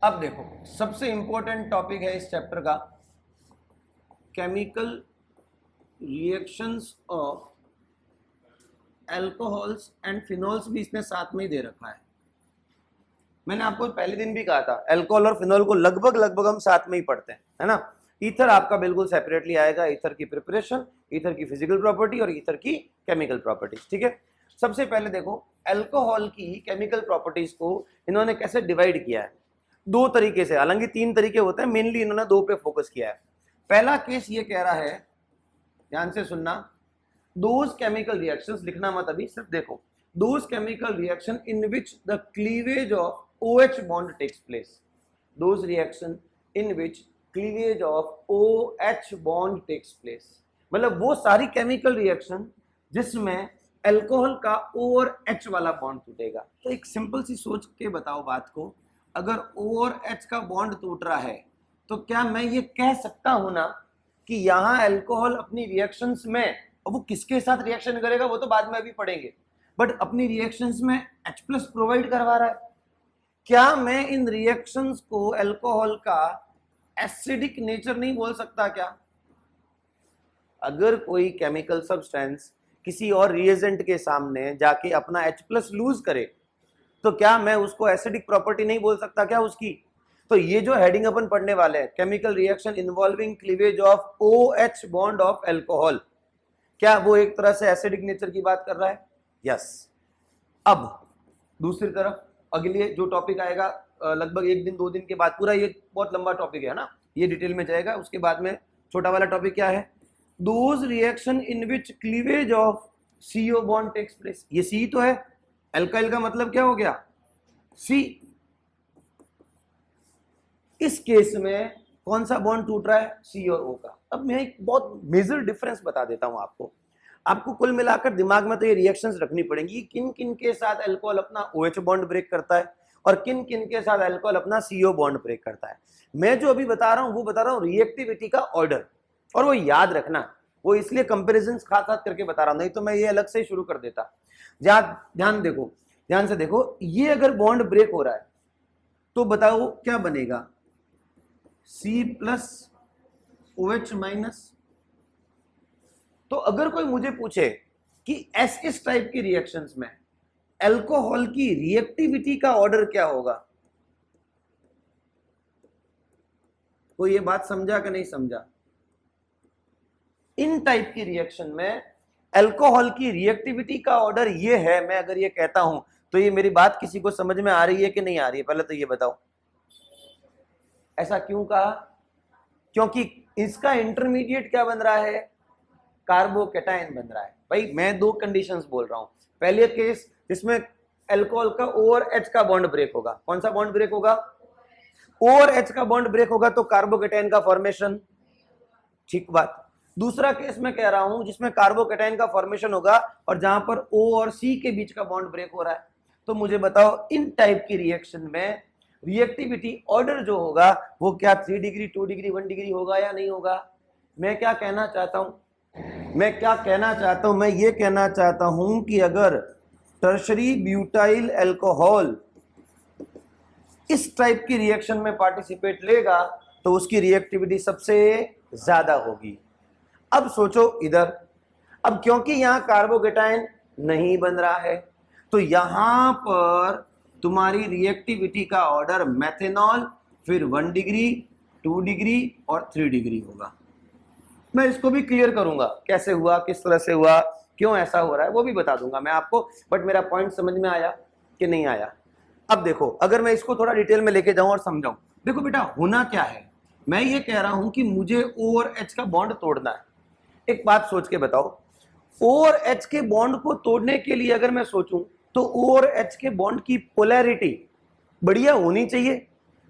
अब देखो सबसे इंपॉर्टेंट टॉपिक है इस चैप्टर का, chemical reactions of alcohols and phenols भी इसने साथ में ही दे रखा है। मैंने आपको पहले दिन भी कहा था अल्कोहल और फिनोल को लगभग लगभग हम साथ में ही पढ़ते हैं, है ना। ईथर आपका बिल्कुल सेपरेटली आएगा, ईथर की प्रिपरेशन, ईथर की फिजिकल प्रॉपर्टी और ईथर की केमिकल प्रॉपर्टीज, ठीक है। सबसे पहले देखो अल्कोहल की केमिकल प्रॉपर्टीज को इन्होंने कैसे डिवाइड किया है, दो तरीके से, हालांकि तीन तरीके होते हैं, मेनली इन्होंने दो पे फोकस किया है। पहला केस ये कह रहा है, ध्यान से सुनना, दोज केमिकल रिएक्शंस, लिखना मत अभी, सिर्फ देखो, those chemical reaction in which the cleavage of OH bond takes place, those reaction in which cleavage of OH bond takes place, मतलब वो सारी केमिकल रिएक्शन जिसमें अल्कोहल का O और H वाला बॉन्ड टूटेगा। तो एक सिंपल सी सोच के बताओ बात को, अगर O और H का बॉन्ड टूट रहा है तो क्या मैं ये कह सकता हूं ना कि यहां अल्कोहल अपनी रिएक्शंस में, और वो किसके साथ रिएक्शन करेगा वो तो बाद में अभी पढ़ेंगे, बट अपनी रिएक्शंस में H+ प्रोवाइड करवा रहा है। क्या मैं इन रिएक्शंस को अल्कोहल का एसिडिक नेचर नहीं बोल सकता क्या? अगर कोई केमिकल सब्सटेंस किसी और रिएजेंट के सामने जाके अपना H+ लूज करे तो क्या मैं उसको एसिडिक प्रॉपर्टी नहीं बोल सकता क्या उसकी? तो ये जो हेडिंग अपन पढ़ने वाले हैं, chemical reaction involving cleavage of OH bond of alcohol, क्या वो एक तरह से एसिडिक नेचर की बात कर रहा है? यस। अब दूसरी तरफ अगले जो टॉपिक आएगा लगभग एक दिन दो दिन के बाद, पूरा ये बहुत लंबा टॉपिक है ना, ये डिटेल में जाएगा। उसके बाद में छोटा वाला टॉपिक क्या है, those reaction in which cleavage of CO bond takes place. ये C तो है, अल्काइल का मतलब क्या हो गया, C। इस केस में कौन सा बॉन्ड टूट रहा है, C और O का। अब मैं एक बहुत मेजर डिफरेंस बता देता हूं आपको कुल मिलाकर दिमाग में तो ये रिएक्शंस रखनी पड़ेंगी, किन किन के साथ अल्कोहल अपना OH बॉन्ड ब्रेक करता है और किन किन के साथ अल्कोहल अपना CO बॉन्ड ब्रेक करता है। मैं जो अभी बता रहा हूं वो बता रहा हूं रिएक्टिविटी का ऑर्डर, और वो याद रखना, वो इसलिए कंपेरिजन साथ साथ करके बता रहा हूं, नहीं तो मैं ये अलग से ही शुरू कर देता। ध्यान से देखो, ये अगर बॉन्ड ब्रेक हो रहा है तो बताओ क्या बनेगा, C+OH-। तो अगर कोई मुझे पूछे कि इस टाइप की रिएक्शंस में अल्कोहल की रिएक्टिविटी का ऑर्डर क्या होगा, कोई ये बात समझा कि नहीं समझा? इन टाइप की रिएक्शन में अल्कोहल की रिएक्टिविटी का ऑर्डर ये है, मैं अगर ये कहता हूं तो ये मेरी बात किसी को समझ में आ रही है कि नहीं आ रही है? पहले तो ये बताओ, ऐसा क्यों कहा? क्योंकि इसका इंटरमीडिएट क्या बन रहा है, कार्बोकेटाइन बन रहा है। भाई मैं दो कंडीशंस बोल रहा हूं, पहले केस जिसमें अल्कोहल का O और H का बॉन्ड ब्रेक होगा, कौन सा बॉन्ड ब्रेक होगा, O और H का बॉन्ड ब्रेक होगा तो कार्बोकेटाइन का फॉर्मेशन, ठीक बात। दूसरा केस मैं कह रहा हूं जिसमें कार्बोकेटाइन का फॉर्मेशन होगा और जहां पर O और C के बीच का बॉन्ड ब्रेक हो रहा है। तो मुझे बताओ इन टाइप की रिएक्शन में रिएक्टिविटी ऑर्डर जो होगा वो क्या 3 डिग्री 2 डिग्री 1 डिग्री होगा या नहीं होगा? मैं क्या कहना चाहता हूं, मैं ये कहना चाहता हूं कि अगर टर्शरी ब्यूटाइल अल्कोहल इस टाइप की रिएक्शन में पार्टिसिपेट लेगा तो उसकी रिएक्टिविटी सबसे ज्यादा होगी। अब सोचो इधर, अब क्योंकि यहां कार्बोकेटाइन नहीं बन रहा है तो यहां पर तुम्हारी रिएक्टिविटी का ऑर्डर मेथेनॉल, फिर 1 डिग्री 2 डिग्री और 3 डिग्री होगा। मैं इसको भी क्लियर करूंगा, कैसे हुआ, किस तरह से हुआ, क्यों ऐसा हो रहा है, वो भी बता दूंगा मैं आपको, बट मेरा पॉइंट समझ में आया कि नहीं आया? अब देखो, अगर मैं इसको थोड़ा डिटेल में लेके जाऊं और समझाऊं, देखो बेटा होना क्या है, मैं ये कह रहा हूं कि मुझे O और H का बॉन्ड तोड़ना है। एक बात सोच के बताओ, O और H के बॉन्ड को तोड़ने के लिए अगर मैं सोचूं तो O और H के बॉन्ड की पोलैरिटी बढ़िया होनी चाहिए।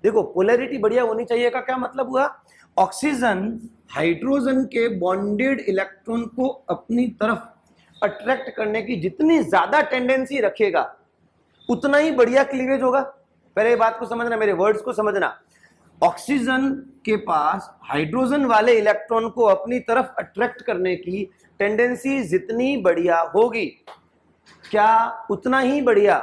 देखो पोलैरिटी बढ़िया होनी चाहिए का क्या मतलब हुआ, ऑक्सीजन हाइड्रोजन के बॉन्डेड इलेक्ट्रॉन को अपनी तरफ अट्रैक्ट करने की जितनी ज्यादा टेंडेंसी रखेगा उतना ही बढ़िया क्लीवेज होगा। पहले बात को समझना, मेरे वर्ड्स को समझना, ऑक्सीजन के पास हाइड्रोजन वाले इलेक्ट्रॉन को अपनी तरफ अट्रैक्ट करने की टेंडेंसी जितनी बढ़िया होगी, क्या उतना ही बढ़िया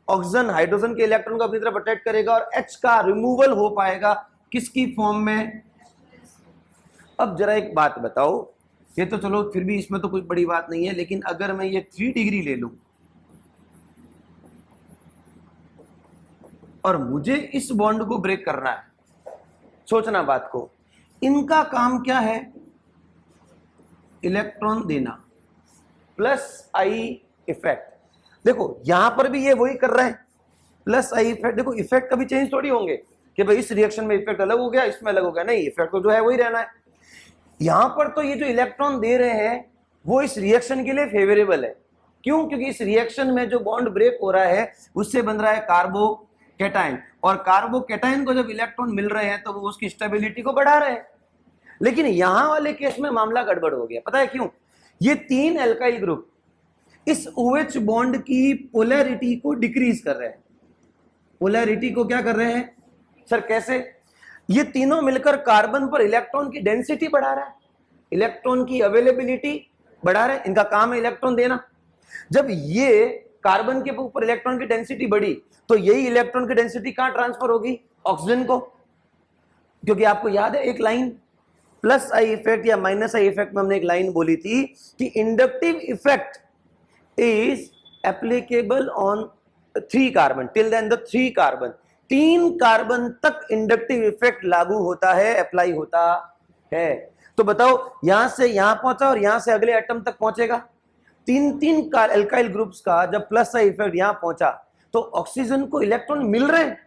ऑक्सीजन हाइड्रोजन के इलेक्ट्रॉन को अपनी तरफ अट्रैक्ट करेगा और H का रिमूवल हो पाएगा किसकी फॉर्म में? अब जरा एक बात बताओ, ये तो चलो फिर भी इसमें तो कोई बड़ी बात नहीं है, लेकिन अगर मैं ये 3 डिग्री ले लूं और मुझे इस बॉन्ड को ब्रेक करना है, सोचना बात को, इनका काम क्या है? इलेक्ट्रॉन देना प्लस आई इफेक्ट। देखो यहां पर भी ये वही कर रहे हैं, प्लस आई इफेक्ट। देखो इफेक्ट कभी चेंज थोड़ी होंगे कि भाई इस रिएक्शन में इफेक्ट अलग हो गया, इसमें अलग हो गया, नहीं, इफेक्ट तो जो है वही रहना है। यहां पर तो ये जो इलेक्ट्रॉन दे रहे हैं वो इस रिएक्शन के लिए फेवरेबल है। क्यों? क्योंकि इस रिएक्शन में जो बॉन्ड ब्रेक हो रहा है उससे बन रहा है कार्बोकैटायन, और कार्बोकैटायन को जब इलेक्ट्रॉन मिल रहे हैं तो वो उसकी स्टेबिलिटी को बढ़ा रहे हैं। लेकिन यहां वाले केस में मामला गड़बड़ हो गया। पता है क्यों? ये 3 एल्काइल ग्रुप इस OH बॉन्ड की पोलैरिटी को डिक्रीज कर रहे हैं। पोलैरिटी को क्या कर रहे हैं सर? कैसे? ये तीनों मिलकर कार्बन पर इलेक्ट्रॉन की डेंसिटी बढ़ा रहा है, इलेक्ट्रॉन की अवेलेबिलिटी बढ़ा रहे हैं। इनका काम है इलेक्ट्रॉन देना। जब ये कार्बन के ऊपर इलेक्ट्रॉन की डेंसिटी बढ़ी तो यही इलेक्ट्रॉन की डेंसिटी कहां ट्रांसफर होगी? ऑक्सीजन को। क्योंकि आपको याद है एक लाइन प्लस आई इफेक्ट या माइनस आई इफेक्ट में हमने एक लाइन बोली थी कि inductive effect is applicable on 3 carbon, till then the 3 carbon. 3 carbon तक इंडक्टिव इफेक्ट लागू होता है, अप्लाई होता है। तो बताओ यहां से यहां पहुंचा और यहां से अगले एटम तक पहुंचेगा। 3 एल्काइल ग्रुप्स का जब प्लस आई इफेक्ट यहां पहुंचा तो ऑक्सीजन को इलेक्ट्रॉन मिल रहे हैं।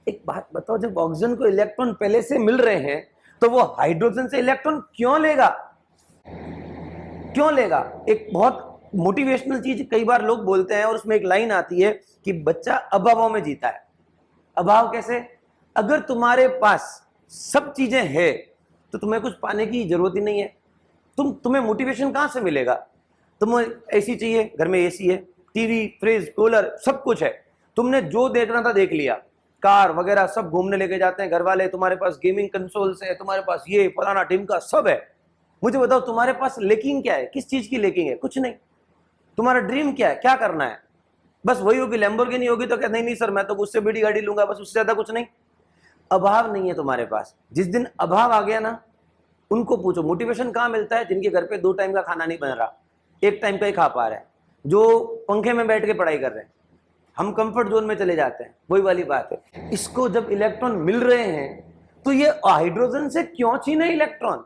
एक बात बताओ, जब ऑक्सीजन को इलेक्ट्रॉन पहले से मिल रहे हैं तो वो हाइड्रोजन से इलेक्ट्रॉन क्यों लेगा? क्यों लेगा? एक बहुत मोटिवेशनल चीज कई बार लोग बोलते हैं और उसमें एक लाइन आती है कि बच्चा अभावों में जीता है। अभाव कैसे? अगर तुम्हारे पास सब चीजें हैं तो तुम्हें कुछ पाने की जरूरत ही नहीं है। तुम्हें मोटिवेशन कहां से मिलेगा? तुम्हें एसी चाहिए, घर में एसी है, टीवी, फ्रिज, कूलर, सब कुछ है। तुमने जो देखना था देख लिया, कार वगैरह सब घूमने लेके जाते हैं घर वाले, तुम्हारे पास गेमिंग कंसोल्स है, तुम्हारे पास ये फलाना ढिमका सब है। मुझे बताओ तुम्हारे पास लेकिंग क्या है? किस चीज की लेकिंग है? कुछ नहीं। तुम्हारा ड्रीम क्या है? क्या करना है? बस वही होगी, लैम्बोर्गिनी होगी तो क्या? नहीं सर मैं तो उससे बड़ी गाड़ी लूंगा, बस उससे ज्यादा कुछ नहीं। अभाव नहीं है तुम्हारे पास। जिस दिन अभाव आ गया ना, उनको पूछो मोटिवेशन कहां मिलता है? जिनके घर पे 2 टाइम का खाना नहीं बन रहा, 1 टाइम का ही खा पा रहे हैं, जो पंखे में बैठ के पढ़ाई कर रहे हैं। हम कंफर्ट जोन में चले जाते हैं, वही वाली बात है। इसको जब इलेक्ट्रॉन मिल रहे हैं तो ये हाइड्रोजन से क्यों छीने इलेक्ट्रॉन?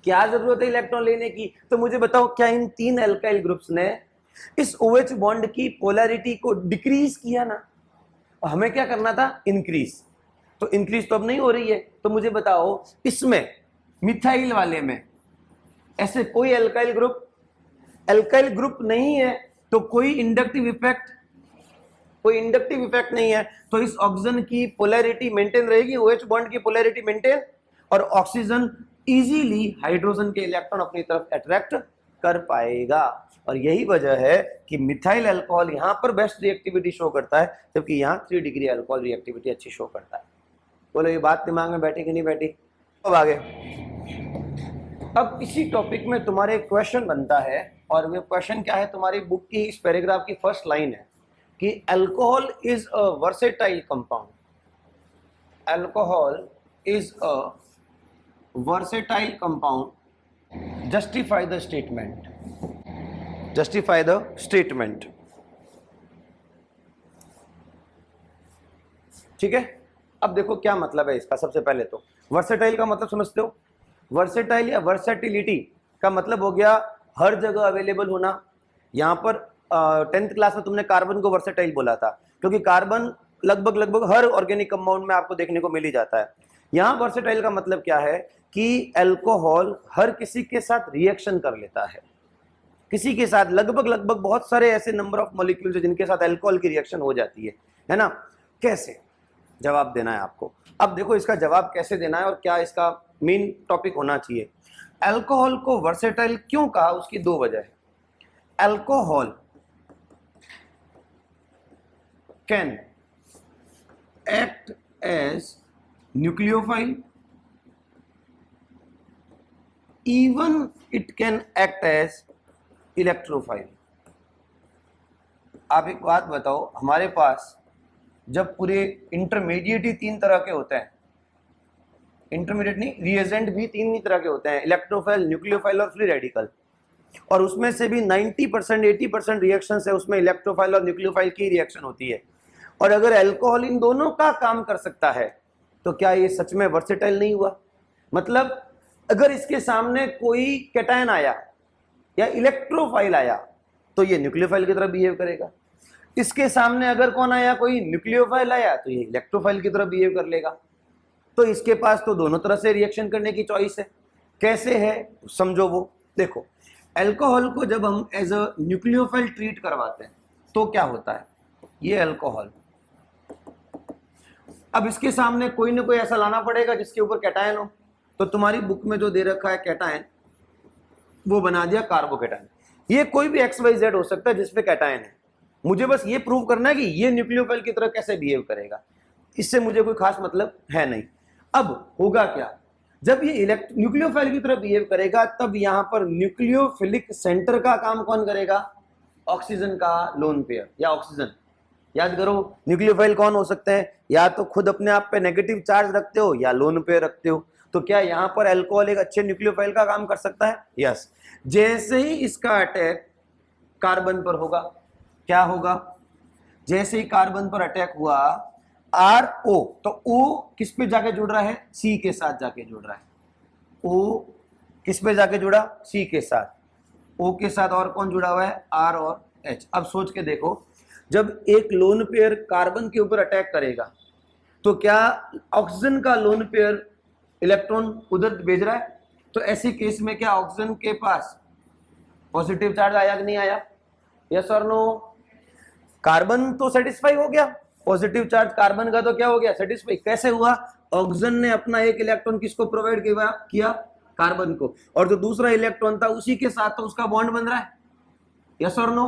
क्या जरूरत है इलेक्ट्रॉन लेने की? तो मुझे बताओ, क्या इन 3 एल्काइल ग्रुप्स ने इस OH बॉन्ड की पोलैरिटी को डिक्रीज किया ना? और हमें क्या करना था? इंक्रीज। तो इंक्रीज तो अब नहीं हो रही है। तो मुझे बताओ इसमें मिथाइल वाले में ऐसे कोई एल्काइल ग्रुप नहीं है तो कोई इंडक्टिव इफेक्ट नहीं है। तो इस ऑक्सीजन की पोलैरिटी मेंटेन रहेगी, OH बॉन्ड की पोलैरिटी मेंटेन, और ऑक्सीजन इजीली हाइड्रोजन के इलेक्ट्रॉन अपनी तरफ अट्रैक्ट कर पाएगा। और यही वजह है कि मिथाइल अल्कोहल यहां पर बेस्ट रिएक्टिविटी शो करता है, जबकि यहां 3 डिग्री अल्कोहल रिएक्टिविटी अच्छी शो करता है। बोलो ये बात दिमाग में बैठी कि नहीं बैठी? अब आगे, अब इसी टॉपिक में तुम्हारे एक क्वेश्चन बनता है, और वो क्वेश्चन क्या है? तुम्हारी बुक की इस पैराग्राफ की फर्स्ट लाइन है कि alcohol is a versatile compound. Alcohol is a versatile compound. Justify the statement. Justify the statement. ठीक है, अब देखो क्या मतलब है इसका। सबसे पहले तो वर्सेटाइल का मतलब समझते हो? वर्सेटाइल या वर्सेटिलिटी का मतलब हो गया हर जगह अवेलेबल होना। यहां पर 10th क्लास में तुमने कार्बन को वर्सेटाइल बोला था, क्योंकि कार्बन लगभग हर ऑर्गेनिक कंपाउंड में आपको देखने को मिल ही जाता है। यहां वर्सेटाइल का मतलब क्या है कि अल्कोहल हर किसी के साथ रिएक्शन कर लेता है। किसी के साथ लगभग बहुत सारे ऐसे नंबर ऑफ मॉलिक्यूल्स है जिनके साथ अल्कोहल की रिएक्शन हो जाती है ना? कैसे? जवाब देना है आपको। अब देखो इसका जवाब कैसे देना है और क्या इसका मेन टॉपिक होना चाहिए। अल्कोहल को वर्सेटाइल क्यों कहा? उसकी 2 वजह है। Alcohol can act as nucleophile, even it can act as electrophile। आप एक बात बताओ, हमारे पास जब पूरे इंटरमीडिएट ही 3 तरह के होते हैं, इंटरमीडिएट नहीं, रिएजेंट भी 3 ही तरह के होते हैं, इलेक्ट्रोफाइल, न्यूक्लियोफाइल और फ्री रेडिकल, और उसमें से भी 90% 80% रिएक्शन है उसमें इलेक्ट्रोफाइल और न्यूक्लियोफाइल की रिएक्शन होती है। और अगर अल्कोहल इन दोनों का काम कर सकता है तो क्या ये सच में वर्सेटाइल नहीं हुआ? मतलब अगर इसके सामने कोई कैटायन आया या इलेक्ट्रोफाइल आया तो ये न्यूक्लियोफाइल की तरह बिहेव करेगा, इसके सामने अगर कौन आया, कोई न्यूक्लियोफाइल आया तो ये इलेक्ट्रोफाइल की तरह बिहेव कर लेगा। तो इसके पास तो दोनों तरह से रिएक्शन करने की चॉइस है। कैसे है समझो वो। देखो, अल्कोहल को जब हम एज अ न्यूक्लियोफाइल ट्रीट करवाते हैं तो क्या होता है, ये अल्कोहल, अब इसके सामने कोई ना कोई ऐसा लाना पड़ेगा जिसके ऊपर कैटायन हो। तो तुम्हारी बुक में जो दे रखा है कैटायन, वो बना दिया कार्बोकैटायन। ये कोई भी XYZ हो सकता है जिसपे कैटायन है, मुझे बस ये प्रूव करना है कि ये न्यूक्लियोफाइल की तरह कैसे बिहेव करेगा, इससे मुझे कोई खास मतलब है नहीं। अब होगा क्या, जब ये न्यूक्लियोफाइल की तरह बिहेव करेगा तब यहां पर न्यूक्लियोफिलिक सेंटर का काम कौन करेगा, ऑक्सीजन का लोन पेयर या ऑक्सीजन। याद करो, न्यूक्लियोफाइल कौन हो सकते हैं, या तो खुद अपने आप पे नेगेटिव चार्ज रखते हो या लोन पेयर रखते हो। तो क्या यहां पर अल्कोहल एक अच्छे न्यूक्लियोफाइल का काम कर सकता है? यस। जैसे ही इसका अटैक कार्बन पर होगा, क्या होगा, जैसे ही कार्बन पर अटैक हुआ RO, तो O किस पे जाके जुड़ रहा है, C के साथ जाके जुड़ रहा है। O किस पे जाके जुड़ा, C के साथ। O के साथ और कौन जुड़ा हुआ है, R और H। अब सोच के देखो, जब एक लोन पेयर कार्बन के ऊपर अटैक करेगा तो क्या ऑक्सीजन का लोन पेयर इलेक्ट्रॉन उधर भेज रहा है? तो ऐसे केस में क्या ऑक्सीजन के पास पॉजिटिव चार्ज आया कि नहीं आया, यस और नो? कार्बन तो सेटिस्फाई हो गया, पॉजिटिव चार्ज कार्बन का तो क्या हो गया, सेटिस्फाई। कैसे हुआ, ऑक्सीजन ने अपना एक इलेक्ट्रॉन किसको प्रोवाइड किया, कार्बन को, और जो दूसरा इलेक्ट्रॉन था उसी के साथ तो उसका बॉन्ड बन रहा है, यस और नो?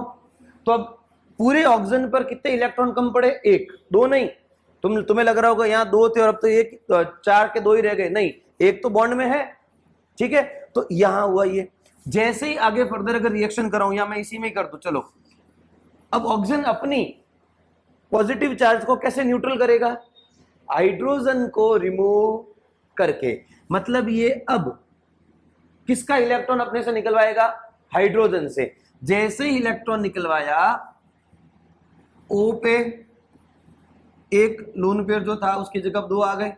तो अब पूरे ऑक्सीजन पर कितने इलेक्ट्रॉन कम पड़े, एक, दो नहीं। तुम्हें लग रहा होगा यहाँ 2 थे और अब तो एक, 4 के 2 ही रह गए, नहीं, एक तो बॉन्ड में है, ठीक है। तो यहां हुआ ये। जैसे ही आगे फर्दर अगर रिएक्शन कराऊं, या मैं इसी में कर दूं, चलो, अब ऑक्सीजन अपनी पॉजिटिव चार्ज को कैसे न्यूट्रल करेगा, हाइड्रोजन को रिमूव करके। मतलब ये अब किसका इलेक्ट्रॉन अपने से निकलवाएगा, हाइड्रोजन से। जैसे ही इलेक्ट्रॉन निकलवाया, O पे एक लोन पेयर जो था उसकी जगह 2 आ गए,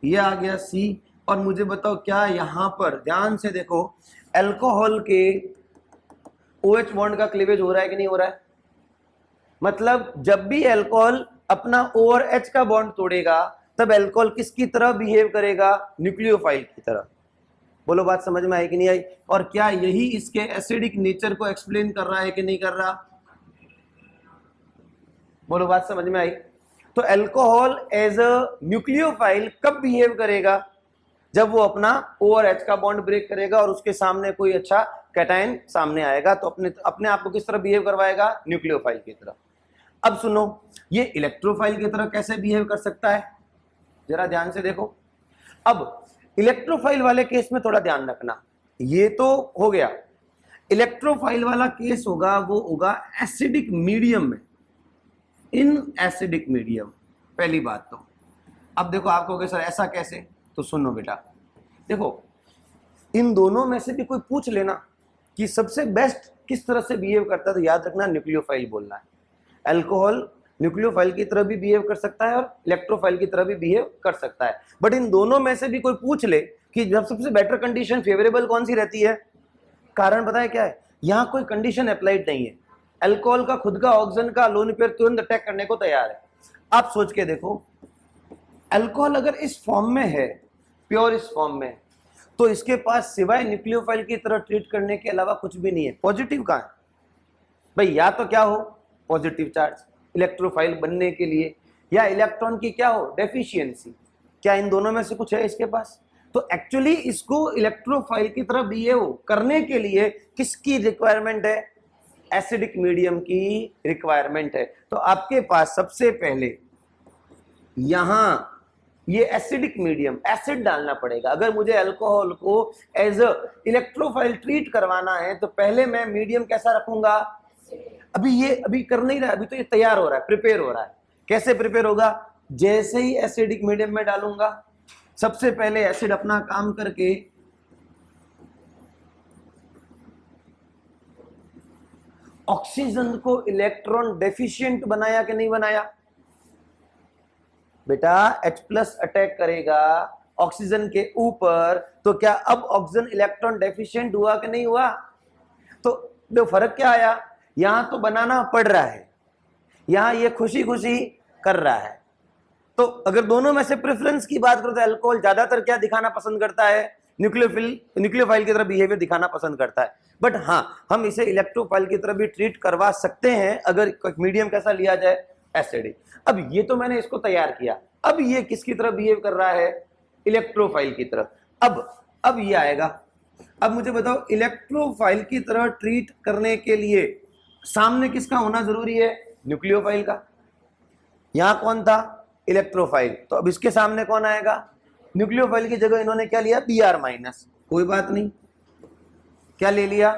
ये आ गया C। और मुझे बताओ, क्या यहां पर ध्यान से देखो, अल्कोहल के OH बॉन्ड का क्लीवेज हो रहा है कि नहीं हो रहा है? मतलब जब भी अल्कोहल अपना O और H का बॉन्ड तोड़ेगा तब अल्कोहल किसकी तरह बिहेव करेगा, न्यूक्लियोफाइल की तरह। बोलो बात समझ में आई कि नहीं आई? और क्या यही इसके एसिडिक नेचर को एक्सप्लेन कर रहा है कि नहीं कर रहा? बोलो बात समझ में आई? तो अल्कोहल एज अ न्यूक्लियोफाइल कब बिहेव करेगा, जब वो अपना O और H का बॉन्ड ब्रेक करेगा और उसके सामने कोई अच्छा कैटायन सामने आएगा तो अपने आप को किस तरह बिहेव करवाएगा, न्यूक्लियोफाइल की तरह। अब सुनो, ये इलेक्ट्रोफाइल की तरह कैसे बिहेव कर सकता है, जरा ध्यान से देखो। अब इलेक्ट्रोफाइल वाले केस में थोड़ा ध्यान रखना, ये तो हो गया। इलेक्ट्रोफाइल वाला केस होगा, वो होगा एसिडिक मीडियम में, इन एसिडिक मीडियम, पहली बात तो। अब देखो, आप कहोगे सर ऐसा कैसे, तो सुनो बेटा, देखो इन दोनों में से भी कोई पूछ लेना कि सबसे बेस्ट किस तरह से बिहेव करता है, तो याद रखना न्यूक्लियोफाइल बोलना है। अल्कोहल न्यूक्लियोफाइल की तरह भी बिहेव कर सकता है और इलेक्ट्रोफाइल की तरह भी बिहेव कर सकता है। बट इन दोनों में से भी कोई पूछ ले कि जब सबसे बेटर कंडीशन फेवरेबल कौन सी रहती है, कारण पता है क्या है, यहां कोई कंडीशन अप्लाइड नहीं है। अल्कोहल का खुद का ऑक्सीजन का लोन पेयर तुरंत अटैक करने को तैयार है। आप सोच के देखो, अल्कोहल अगर इस फॉर्म में है, प्योर इस फॉर्म में, तो इसके पास सिवाय न्यूक्लियोफाइल की तरह ट्रीट करने के अलावा कुछ भी नहीं है। पॉजिटिव कहां है भाई, या तो क्या हो, पॉजिटिव चार्ज इलेक्ट्रोफाइल बनने के लिए, या इलेक्ट्रॉन की क्या हो, डेफिशिएंसी। क्या इन दोनों में से कुछ है इसके पास? तो एक्चुअली इसको इलेक्ट्रोफाइल की तरह बिहेव करने के लिए किसकी रिक्वायरमेंट है, एसिडिक मीडियम की रिक्वायरमेंट है। तो आपके पास सबसे पहले यहां ये एसिडिक मीडियम, एसिड डालना पड़ेगा। अगर मुझे अल्कोहल को एज अ इलेक्ट्रोफाइल ट्रीट करवाना है तो पहले मैं मीडियम कैसा रखूंगा, अभी कर नहीं रहा है, अभी तो ये तैयार हो रहा है, प्रिपेयर हो रहा है। कैसे प्रिपेयर होगा? जैसे ही एसिडिक मीडियम में डालूंगा, सबसे पहले एसिड अपना काम करके ऑक्सीजन को इलेक्ट्रॉन डेफिशिएंट बनाया कि नहीं बनाया? बेटा H+ अटैक करेगा ऑक्सीजन के ऊपर, तो क्या अब ऑक्सीजन इलेक्ट्रॉन डेफिशिएंट हुआ कि नहीं हुआ? तो जो फर्क क्या आया, यहां तो बनाना पड़ रहा है, यहां ये खुशी खुशी कर रहा है। तो अगर दोनों में से प्रेफरेंस की बात करो तो अल्कोहल ज्यादातर क्या दिखाना पसंद करता है? न्यूक्लियोफाइल की तरफ बिहेवियर दिखाना पसंद करता है। बट हाँ, हम इसे इलेक्ट्रोफाइल की तरफ भी ट्रीट करवा सकते हैं अगर मीडियम कैसा लिया जाए? एसिडिक। अब ये तो मैंने इसको तैयार किया, अब ये किसकी तरफ बिहेव कर रहा है? इलेक्ट्रोफाइल की तरफ। अब ये आएगा। अब मुझे बताओ, इलेक्ट्रोफाइल की तरह ट्रीट करने के लिए सामने किसका होना जरूरी है? न्यूक्लियोफाइल का। यहां कौन था? इलेक्ट्रोफाइल। तो अब इसके सामने कौन आएगा? न्यूक्लियोफाइल की जगह इन्होंने क्या लिया? Br-। कोई बात नहीं, क्या ले लिया?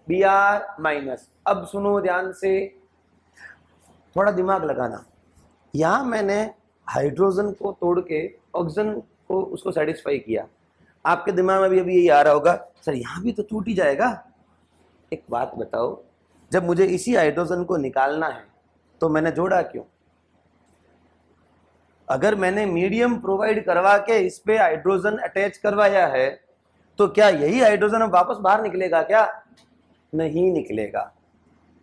Br-। अब सुनो ध्यान से, थोड़ा दिमाग लगाना। यहां मैंने हाइड्रोजन को तोड़ के ऑक्सीजन को उसको सेटिस्फाई किया। आपके दिमाग में भी अभी यही आ रहा होगा, सर यहां भी तो टूट ही जाएगा। एक बात बताओ, जब मुझे इसी हाइड्रोजन को निकालना है तो मैंने जोड़ा क्यों? अगर मैंने मीडियम प्रोवाइड करवा के इस पे हाइड्रोजन अटैच करवाया है, तो क्या यही हाइड्रोजन अब वापस बाहर निकलेगा क्या? नहीं निकलेगा।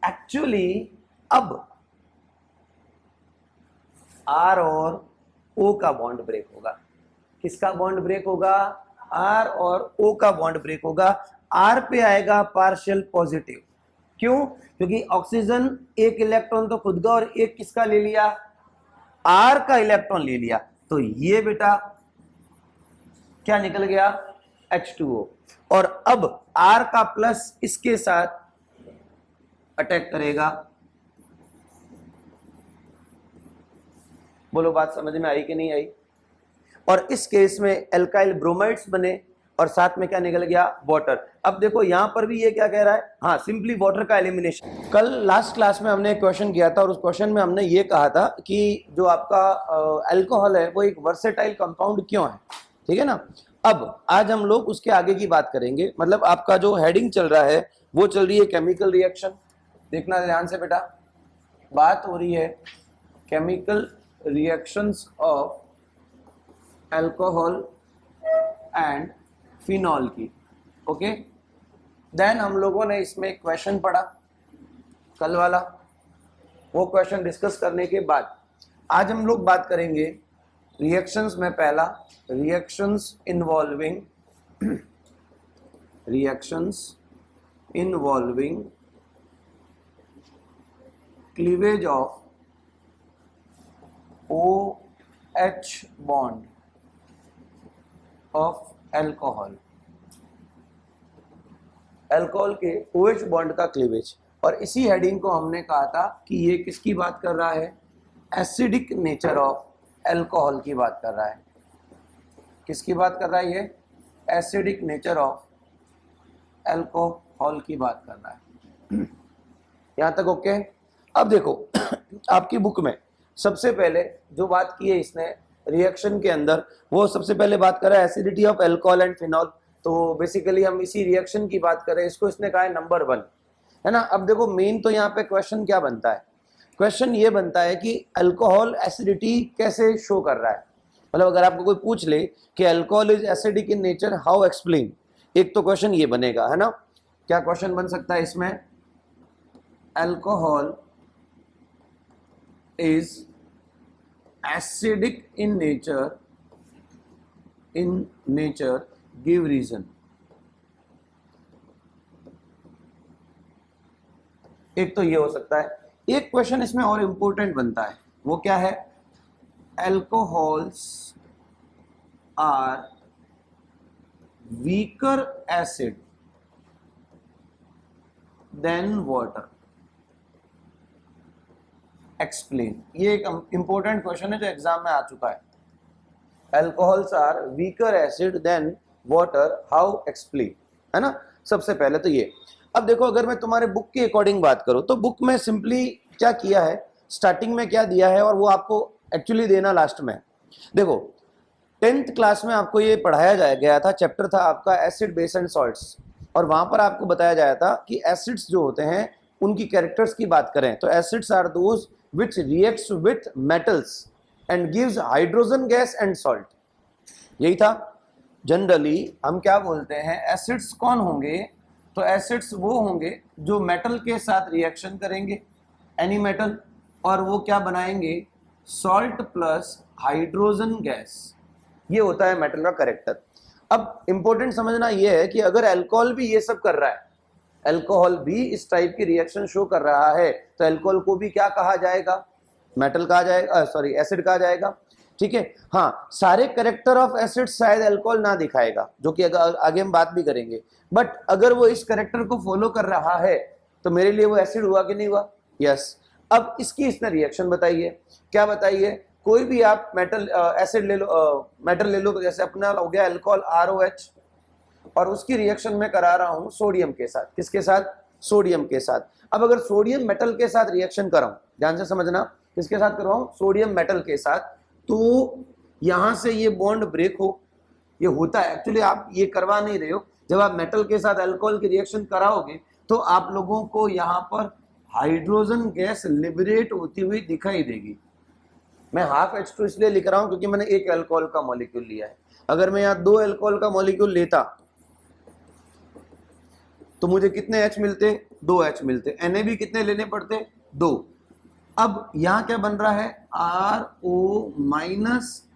एक्चुअली अब R और O का बॉन्ड ब्रेक होगा। किसका बॉन्ड ब्रेक होगा? R और O का बॉन्ड ब्रेक होगा। R पे आएगा पार्शियल पॉजिटिव। क्यों? क्योंकि ऑक्सीजन एक इलेक्ट्रॉन तो खुद का और एक किसका ले लिया? R का इलेक्ट्रॉन ले लिया। तो ये बेटा क्या निकल गया? H2O। और अब R का प्लस इसके साथ अटैक करेगा। बोलो बात समझ में आई कि नहीं आई? और इस केस में एल्काइल ब्रोमाइड्स बने और साथ में क्या निकल गया? वाटर। अब देखो यहां पर भी ये क्या कह रहा है? हाँ, सिंपली वाटर का एलिमिनेशन। कल लास्ट क्लास में हमने एक क्वेश्चन किया था और उस क्वेश्चन में हमने ये कहा था कि जो आपका अल्कोहल है वो एक वर्सेटाइल कंपाउंड क्यों है, ठीक है ना। अब आज हम लोग उसके आगे की बात करेंगे। मतलब आपका जो हेडिंग चल रहा है वो चल रही है केमिकल रिएक्शन। देखना ध्यान से बेटा, बात हो रही है chemical reactions of alcohol and phenol की। ओके, देन हम लोगों ने इसमें एक क्वेश्चन पढ़ा कल वाला, वो क्वेश्चन डिस्कस करने के बाद आज हम लोग बात करेंगे रिएक्शंस में पहला, reactions involving cleavage of OH bond of alcohol के OH बॉन्ड का क्लीवेज। और इसी हेडिंग को हमने कहा था कि ये किसकी बात कर रहा है? एसिडिक नेचर ऑफ अल्कोहल की बात कर रहा है। किसकी बात कर रहा है ये? एसिडिक नेचर ऑफ अल्कोहल की बात कर रहा है। यहां तक ओके? अब देखो आपकी बुक में सबसे पहले जो बात की है इसने रिएक्शन के अंदर, वो सबसे पहले बात कर रहा है acidity of alcohol and phenol. तो बेसिकली हम इसी रिएक्शन की बात करें, इसको इसने कहा है नंबर 1, है ना। अब देखो मेन तो यहाँ पे क्वेश्चन क्या बनता है? क्वेश्चन ये बनता है कि अल्कोहल एसिडिटी कैसे शो कर रहा है। मतलब अगर आपको कोई पूछ ले कि alcohol is acidic in nature, how explain, एक तो क्वेश्चन ये बनेगा, है ना। क्या क्वेश्चन बन सकता है इसमें? Alcohol is acidic in nature, give reason. एक तो ये हो सकता है। एक क्वेश्चन इसमें और इंपॉर्टेंट बनता है, वो क्या है? Alcohols are weaker acid than water, explain. ये एक इंपॉर्टेंट क्वेश्चन है जो एग्जाम में आ चुका है। Alcohols are weaker acid than water, how explain, है ना। सबसे पहले तो ये। अब देखो अगर मैं तुम्हारे बुक के अकॉर्डिंग बात करूं तो बुक में सिंपली क्या किया है, स्टार्टिंग में क्या दिया है और वो आपको एक्चुअली देना लास्ट में। देखो 10th क्लास में आपको ये पढ़ाया गया था, चैप्टर था आपका एसिड बेस एंड सॉल्ट्स, और वहां पर आपको बताया जाया था कि एसिड्स जो होते हैं उनकी कैरेक्टर्स की बात करें तो acids are those which reacts with metals and gives hydrogen gas and salt, यही था। जनरली हम क्या बोलते हैं, एसिड्स कौन होंगे, तो एसिड्स वो होंगे जो मेटल के साथ रिएक्शन करेंगे, एनी मेटल, और वो क्या बनाएंगे, सॉल्ट प्लस हाइड्रोजन गैस, ये होता है मेटल का कैरेक्टर। अब इंपॉर्टेंट समझना ये है कि अगर अल्कोहल भी ये सब कर रहा है, अल्कोहल भी इस टाइप की रिएक्शन शो कर रहा है, तो अल्कोहल को भी क्या कहा जाएगा, मेटल कहा जाएगा, सॉरी एसिड कहा जाएगा, ठीक है। हाँ, सारे कैरेक्टर ऑफ एसिड शायद अल्कोहल ना दिखाएगा, जो कि आगे हम बात भी करेंगे, बट अगर वो इस कैरेक्टर को फॉलो कर रहा है तो मेरे लिए वो एसिड हुआ कि नहीं हुआ, यस। अब इसकी इसने रिएक्शन बताइए, क्या बताइए, कोई भी आप मेटल एसिड ले लो, मेटल ले लो, तो जैसे अपना हो गया अल्कोहल ROH, और उसकी रिएक्शन में करा रहा हूं सोडियम के साथ, किसके साथ, सोडियम के साथ। अब अगर सोडियम मेटल के साथ रिएक्शन कराऊं, ध्यान से समझना, किसके साथ करवाऊं, सोडियम मेटल के साथ, तो यहां से ये बॉन्ड ब्रेक हो, ये होता है एक्चुअली, आप ये करवा नहीं रहे हो, जब आप मेटल के साथ अल्कोहल की रिएक्शन कराओगे तो आप लोगों को यहां पर हाइड्रोजन गैस लिबरेट होती हुई दिखाई देगी। मैं ½ H2 इसलिए लिख रहा हूं क्योंकि मैंने एक अल्कोहल का मॉलिक्यूल लिया है, अगर मैं यहां 2 अल्कोहल का मॉलिक्यूल लेता तो मुझे कितने H मिलते, 2 H मिलते, Na भी कितने लेने पड़ते, 2। अब यहां क्या बन रहा है, RO minus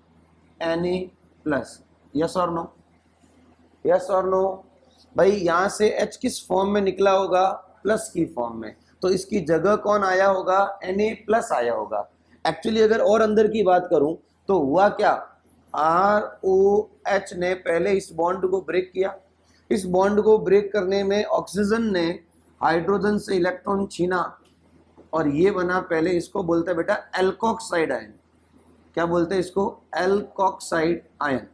Na plus, yes और नो, यस और नो। भाई यहां से H किस फॉर्म में निकला होगा, प्लस की फॉर्म में, तो इसकी जगह कौन आया होगा, Na प्लस आया होगा। एक्चुअली अगर और अंदर की बात करूं तो हुआ क्या, ROH ने पहले इस बॉन्ड को ब्रेक किया, इस बॉन्ड को ब्रेक करने में ऑक्सीजन ने हाइड्रोजन से इलेक्ट्रॉन छीना और ये बना, पहले इसको बोलते हैं बेटा एल्कोक्साइड आयन, क्या बोलते हैं इसको, एल्कोक्साइड आयन,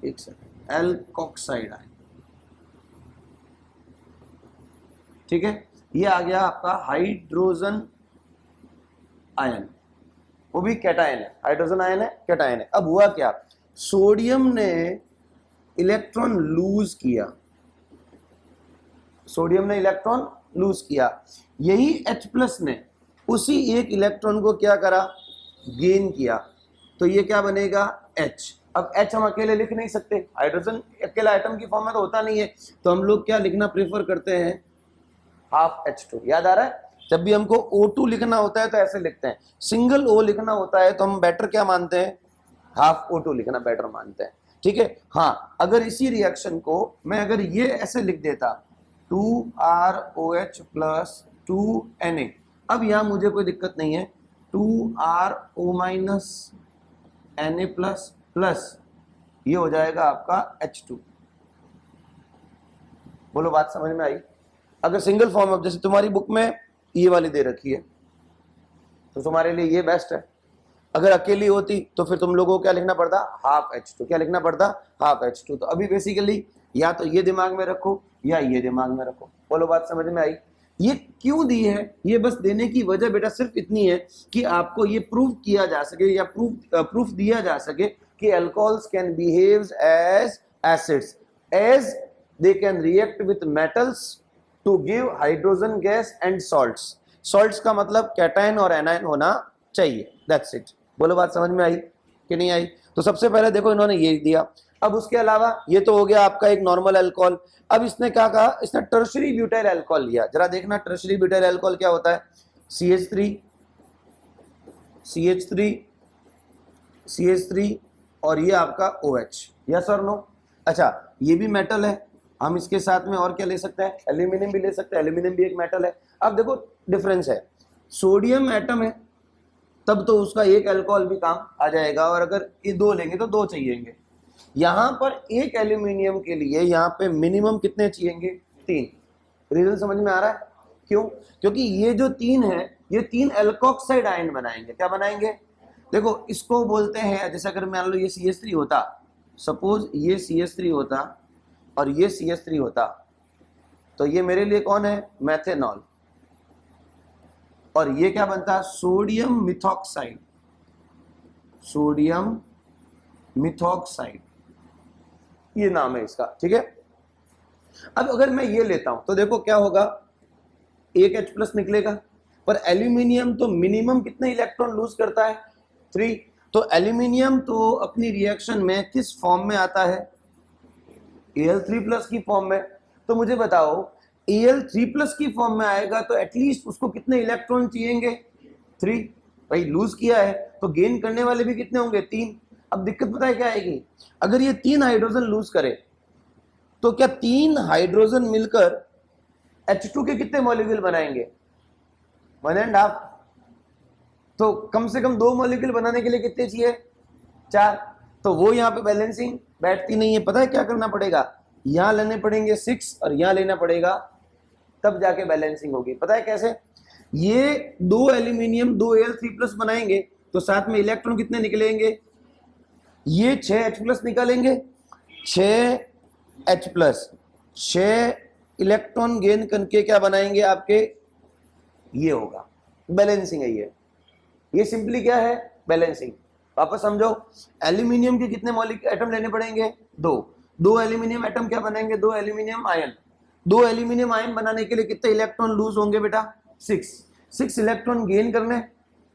एक सेकंड, एल्कोक्साइड आयन, ठीक है। ये आ गया आपका हाइड्रोजन आयन, वो भी कैटायन है, हाइड्रोजन आयन है, कैटायन है। अब हुआ क्या, सोडियम ने इलेक्ट्रॉन लूज किया, सोडियम ने इलेक्ट्रॉन लूज किया, यही H+ ने उसी एक इलेक्ट्रॉन को क्या करा, गेन किया, तो ये क्या बनेगा, H। अब H हम अकेले लिख नहीं सकते, हाइड्रोजन अकेला एटम की फॉर्म में तो होता नहीं है, तो हम लोग क्या लिखना प्रेफर करते हैं, ½ H2, याद आ रहा है, जब भी हमको O2 लिखना होता है तो ऐसे लिखते हैं, सिंगल O लिखना होता है तो हम बेटर क्या मानते हैं, ½ O2 लिखना बेटर मानते हैं, ठीक है। हाँ, अगर इसी रिएक्शन को मैं अगर ये ऐसे लिख देता, 2ROH प्लस 2Na, अब यहां मुझे कोई दिक्कत नहीं है, 2RO minus Na plus plus ये हो जाएगा आपका H2। बोलो बात समझ में आई। अगर सिंगल फॉर्म ऑफ, जैसे तुम्हारी बुक में ये वाली दे रखी है तो तुम्हारे लिए ये बेस्ट है, अगर अकेली होती तो फिर तुम लोगों को क्या लिखना पड़ता, ½ H2, क्या लिखना पड़ता, ½ H2। तो अभी बेसिकली या तो ये दिमाग में रखो या ये दिमाग में रखो। बोलो बात समझ में आई। ये क्यों दी है, ये बस देने की वजह बेटा सिर्फ इतनी है कि आपको ये प्रूव किया जा सके या प्रूफ दिया जा सके कि alcohols can behave as acids as they can react with metals to give hydrogen gas and salts. Salts का मतलब कैटायन और एनायन होना चाहिए, दैट्स इट। बोलो बात समझ में आई कि नहीं आई। तो सबसे पहले देखो इन्होंने ये दिया। अब उसके अलावा ये तो हो गया आपका एक नॉर्मल अल्कोहल। अब इसने क्या कहा, इसने टर्शरी ब्यूटाइल अल्कोहल लिया। जरा देखना टर्शरी ब्यूटाइल अल्कोहल क्या होता है, CH3 और ये आपका OH, यस और नो। अच्छा ये भी मेटल है, हम इसके साथ में और क्या ले सकते हैं, एल्यूमिनियम भी ले सकते हैं, एल्यूमिनियम भी एक मेटल है। अब देखो डिफरेंस है, सोडियम एटम है तब तो उसका एक अल्कोहल भी काम आ जाएगा, और अगर ये दो लेंगे तो दो चाहिएंगे। यहां पर एक एल्यूमिनियम के लिए यहां पे मिनिमम कितने चाहिएंगे, 3। रीजन समझ में आ रहा है क्यों, क्योंकि ये जो 3 है ये 3 एल्कोक्साइड आयन बनाएंगे। क्या बनाएंगे, देखो इसको बोलते हैं, जैसे अगर मान लो ये CH3 होता, सपोज ये CH3 होता और ये CH3 होता, तो ये मेरे लिए कौन है, मैथेनॉल। और ये क्या बनता, सोडियम मिथॉक्साइड, सोडियम मिथॉक्साइड, ये नाम है इसका, ठीक है। अब अगर मैं ये लेता हूं तो देखो क्या होगा, एक H+ निकलेगा, पर एल्यूमिनियम तो मिनिमम कितने इलेक्ट्रॉन लूज करता है, 3। तो एल्यूमिनियम तो अपनी रिएक्शन में किस फॉर्म में आता है, Al3+ की फॉर्म में। तो मुझे बताओ Al3+ की फॉर्म में आएगा तो एटलीस्ट उसको कितने इलेक्ट्रॉन चाहिएंगे, 3। भाई लूज किया है तो गेन करने वाले भी कितने होंगे, 3। अब दिक्कत पता है क्या आएगी, अगर ये 3 हाइड्रोजन लूज करे तो क्या 3 हाइड्रोजन मिलकर H2 के कितने मॉलिक्यूल बनाएंगे, 1.5। तो कम से कम 2 मॉलिक्यूल बनाने के लिए कितने चाहिए, 4। तो वो यहाँ पे बैलेंसिंग बैठती नहीं है। पता है क्या करना पड़ेगा, यहां लेने पड़ेंगे 6 और यहां लेना पड़ेगा, तब जाके बैलेंसिंग होगी। पता है कैसे, ये 2 एल्यूमिनियम 2 Al3+ बनाएंगे तो साथ में इलेक्ट्रॉन कितने निकलेंगे, ये 6 H+ निकालेंगे, 6 H+, 6 इलेक्ट्रॉन गेन करके क्या बनाएंगे आपके, ये होगा बैलेंसिंग है। ये सिंपली क्या है, बैलेंसिंग। वापस समझो, एल्यूमिनियम के कितने मॉलिक्यूल एटम लेने पड़ेंगे, 2 एल्यूमिनियम एटम क्या बनेंगे, 2 एल्यूमिनियम आयन। 2 एल्यूमिनियम आयन बनाने के लिए कितने इलेक्ट्रॉन लूज होंगे बेटा, 6 इलेक्ट्रॉन गेन करने,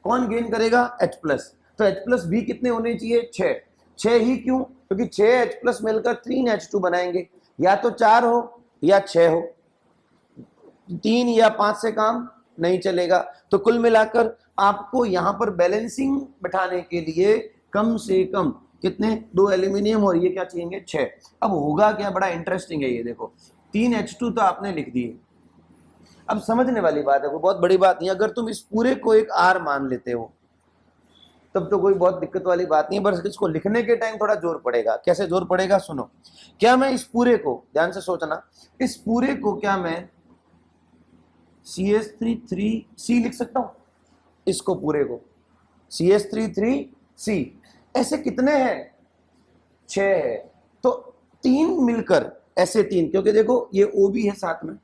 कौन गेन करेगा, H+। तो H+ भी कितने होने चाहिए, 6 ही क्यों, क्योंकि 6 H+ मिलकर 3 H2 बनाएंगे, या तो 4 हो या 6 हो, 3 या 5 से काम नहीं चलेगा। तो कुल मिलाकर आपको यहां पर बैलेंसिंग बिठाने के लिए कम से कम कितने, 2 एल्यूमिनियम और ये क्या चाहिए, 6। अब होगा क्या, बड़ा इंटरेस्टिंग है ये, देखो 3 H2 तो आपने लिख दिए। अब समझने वाली बात है, कोई बहुत बड़ी बात नहीं, अगर तुम इस पूरे को एक R मान लेते हो तब तो कोई बहुत दिक्कत वाली बात नहीं है, बस इसको लिखने के टाइम थोड़ा जोर पड़ेगा। कैसे जोर पड़ेगा, सुनो। क्या मैं इस पूरे को, ध्यान से सोचना, इस पूरे को क्या मैं CH3 लिख सकता हूं, इसको पूरे को CH3 ऐसे कितने हैं, 6 है। तो 3 मिलकर ऐसे 3, क्योंकि देखो ये O भी है साथ में,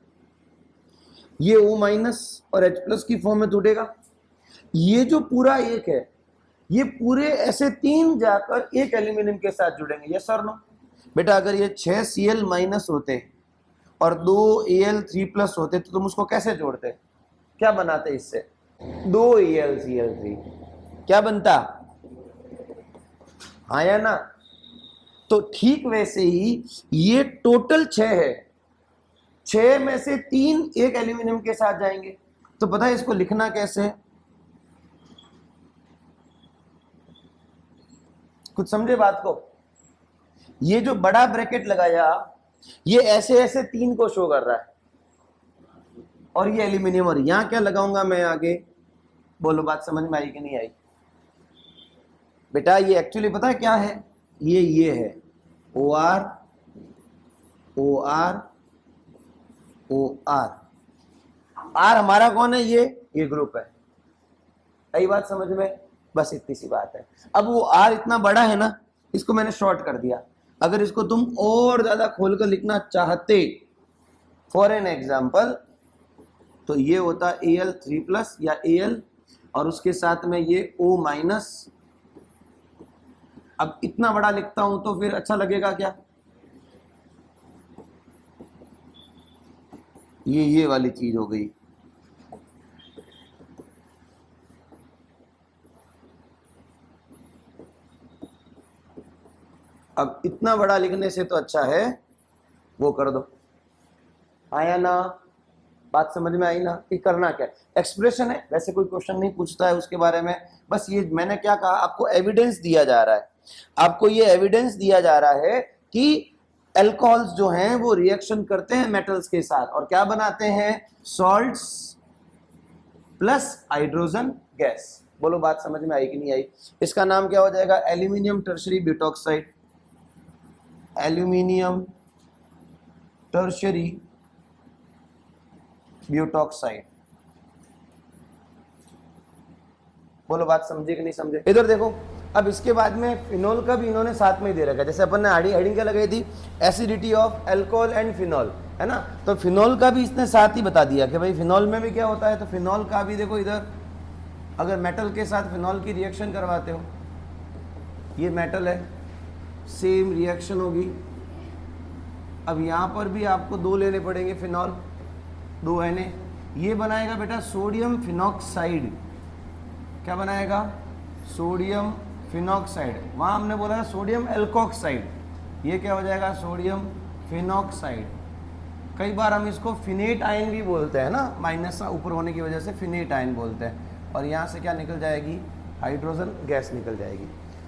ये O- और H+ की फॉर्म में टूटेगा। ये जो पूरा एक है, ये पूरे ऐसे 3 जाकर एक एल्यूमिनियम के साथ जुड़ेंगे, यस और नो बेटा। अगर ये 6 Cl- होते और 2 Al3+ होते तो तुम उसको कैसे जोड़ते, क्या बनाते, इससे 2 AlCl3 क्या बनता, हाँ या ना। तो ठीक वैसे ही ये टोटल 6 है, 6 में से 3 एक एल्यूमिनियम के साथ जाएंगे। तो पता है इसको लिखना कैसे, कुछ समझे बात को। ये जो बड़ा ब्रैकेट लगाया, ये ऐसे ऐसे 3 को शो कर रहा है, और ये एल्यूमिनियम, और यहां क्या लगाऊंगा मैं आगे, बोलो बात समझ में आई कि नहीं आई बेटा। ये एक्चुअली पता है क्या है, ये है OR OR OR। R हमारा कौन है, ये ग्रुप है, आई बात समझ में, बस इतनी सी बात है। अब वो R इतना बड़ा है ना, इसको मैंने शॉर्ट कर दिया। अगर इसको तुम और ज्यादा खोलकर लिखना चाहते, फॉर एन एग्जाम्पल, तो ये होता Al3+ या Al, और उसके साथ में ये O-। अब इतना बड़ा लिखता हूं तो फिर अच्छा लगेगा क्या, ये वाली चीज हो गई। अब इतना बड़ा लिखने से तो अच्छा है वो कर दो, आया ना, बात समझ में आई ना। कि करना क्या, एक्सप्रेशन है, वैसे कोई क्वेश्चन नहीं पूछता है उसके बारे में, बस ये मैंने क्या कहा, आपको एविडेंस दिया जा रहा है, आपको ये एविडेंस दिया जा रहा है कि अल्कोहल्स जो हैं वो रिएक्शन करते हैं मेटल्स के साथ, और क्या बनाते हैं, सॉल्ट्स प्लस हाइड्रोजन गैस। बोलो बात समझ में आई कि नहीं आई। इसका नाम क्या हो जाएगा, aluminium tertiary butoxide, aluminium tertiary butoxide. बोलो बात समझे कि नहीं समझे। इधर देखो, अब इसके बाद में फिनॉल का भी इन्होंने साथ में ही दे रखा है, जैसे अपन ने हेडिंग क्या लगाई थी, acidity of alcohol and phenol, है ना। तो फिनॉल का भी इसने साथ ही बता दिया कि भाई फिनॉल में भी क्या होता है। तो फिनॉल का भी देखो इधर, अगर मेटल के साथ फिनॉल की रिएक्शन करवाते हो, ये मेटल है, सेम रिएक्शन होगी। अब यहाँ पर भी आपको 2 लेने पड़ेंगे फिनॉल, 2 Na, ये बनाएगा बेटा सोडियम फिनॉक्साइड। क्या बनाएगा? Sodium phenoxide. वहाँ हमने बोला सोडियम एल्कोक्साइड, ये क्या हो जाएगा? Sodium phenoxide. कई बार हम इसको फिनेट आयन भी बोलते हैं ना, माइनस ऊपर होने की वजह से फिनेट आयन बोलते हैं। और यहाँ से क्या निकल जाएगी? हाइड्रोजन गैस निकल जाएगी।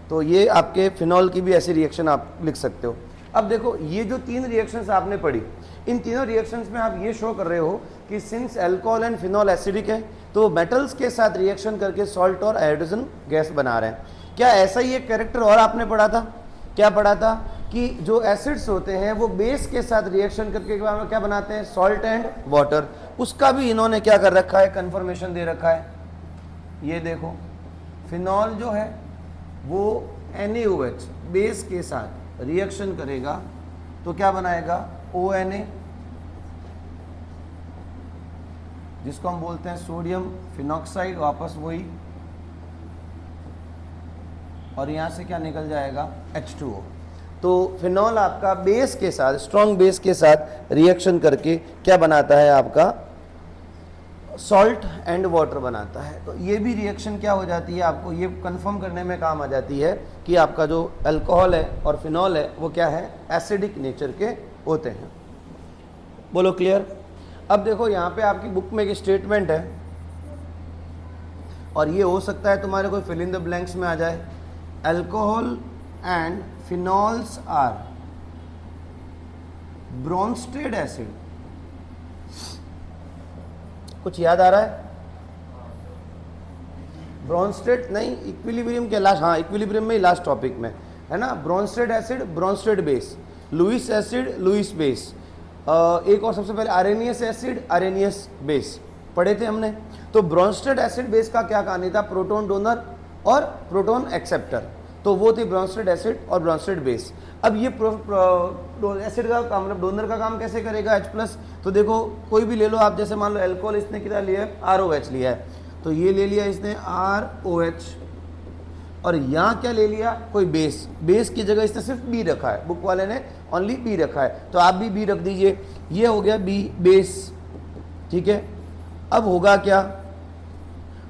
तो ये आपके फिनॉल की भी ऐसी रिएक्शन आप लिख सकते हो। अब देखो ये जो 3 रिएक्शंस आपने पढ़ी, इन तीनों रिएक्शंस में आप ये शो कर रहे हो कि since alcohol and phenol acidic है तो मेटल्स के साथ रिएक्शन करके सॉल्ट और हाइड्रोजन गैस बना रहे हैं। क्या ऐसा ही एक कैरेक्टर और आपने पढ़ा था? क्या पढ़ा था? कि जो एसिड्स होते हैं वो बेस के साथ रिएक्शन करके क्या बनाते हैं? Salt and water. उसका भी इन्होंने क्या कर रखा है? कन्फर्मेशन दे रखा है। ये देखो फिनॉल जो है वो NaOH बेस के साथ रिएक्शन करेगा तो क्या बनाएगा? ONA, जिसको हम बोलते हैं सोडियम फिनॉक्साइड, वापस वही, और यहाँ से क्या निकल जाएगा? H2O। तो फिनॉल आपका बेस के साथ, स्ट्रॉन्ग बेस के साथ रिएक्शन करके क्या बनाता है? आपका सॉल्ट एंड वाटर बनाता है। तो ये भी रिएक्शन क्या हो जाती है? आपको ये कंफर्म करने में काम आ जाती है कि आपका जो अल्कोहल है और फिनॉल है वो क्या है? एसिडिक नेचर के होते हैं। बोलो क्लियर? अब देखो यहाँ पे आपकी बुक में एक स्टेटमेंट है और ये हो सकता है तुम्हारे कोई फिल इन द ब्लैंक्स में आ जाए। Alcohol and phenols are Bronsted acid. कुछ याद आ रहा है? ब्रोंस्टेड नहीं, इक्विलिब्रियम के लास्ट, हाँ इक्विलिब्रियम में ही लास्ट टॉपिक में है ना। Bronsted acid, Bronsted base, Lewis acid, Lewis base, एक और सबसे पहले अरेनियस एसिड, अरेनियस बेस पढ़े थे हमने। तो ब्रोंस्टेड एसिड बेस का क्या कहानी था? प्रोटॉन डोनर और प्रोटॉन एक्सेप्टर। तो वो थी ब्रोंस्टेड एसिड और ब्रोंस्टेड बेस। अब ये एसिड का काम, मतलब डोनर का काम कैसे करेगा? H+। तो देखो कोई भी ले लो आप, जैसे मान लो अल्कोहल इसने कितना लिया है? ROH लिया है, तो ये ले लिया इसने ROH, और यहाँ क्या ले लिया? कोई बेस। बेस की जगह इसने सिर्फ B रखा है, बुक वाले ने ओनली B रखा है, तो आप भी B रख दीजिए। ये हो गया B बेस, ठीक है। अब होगा क्या?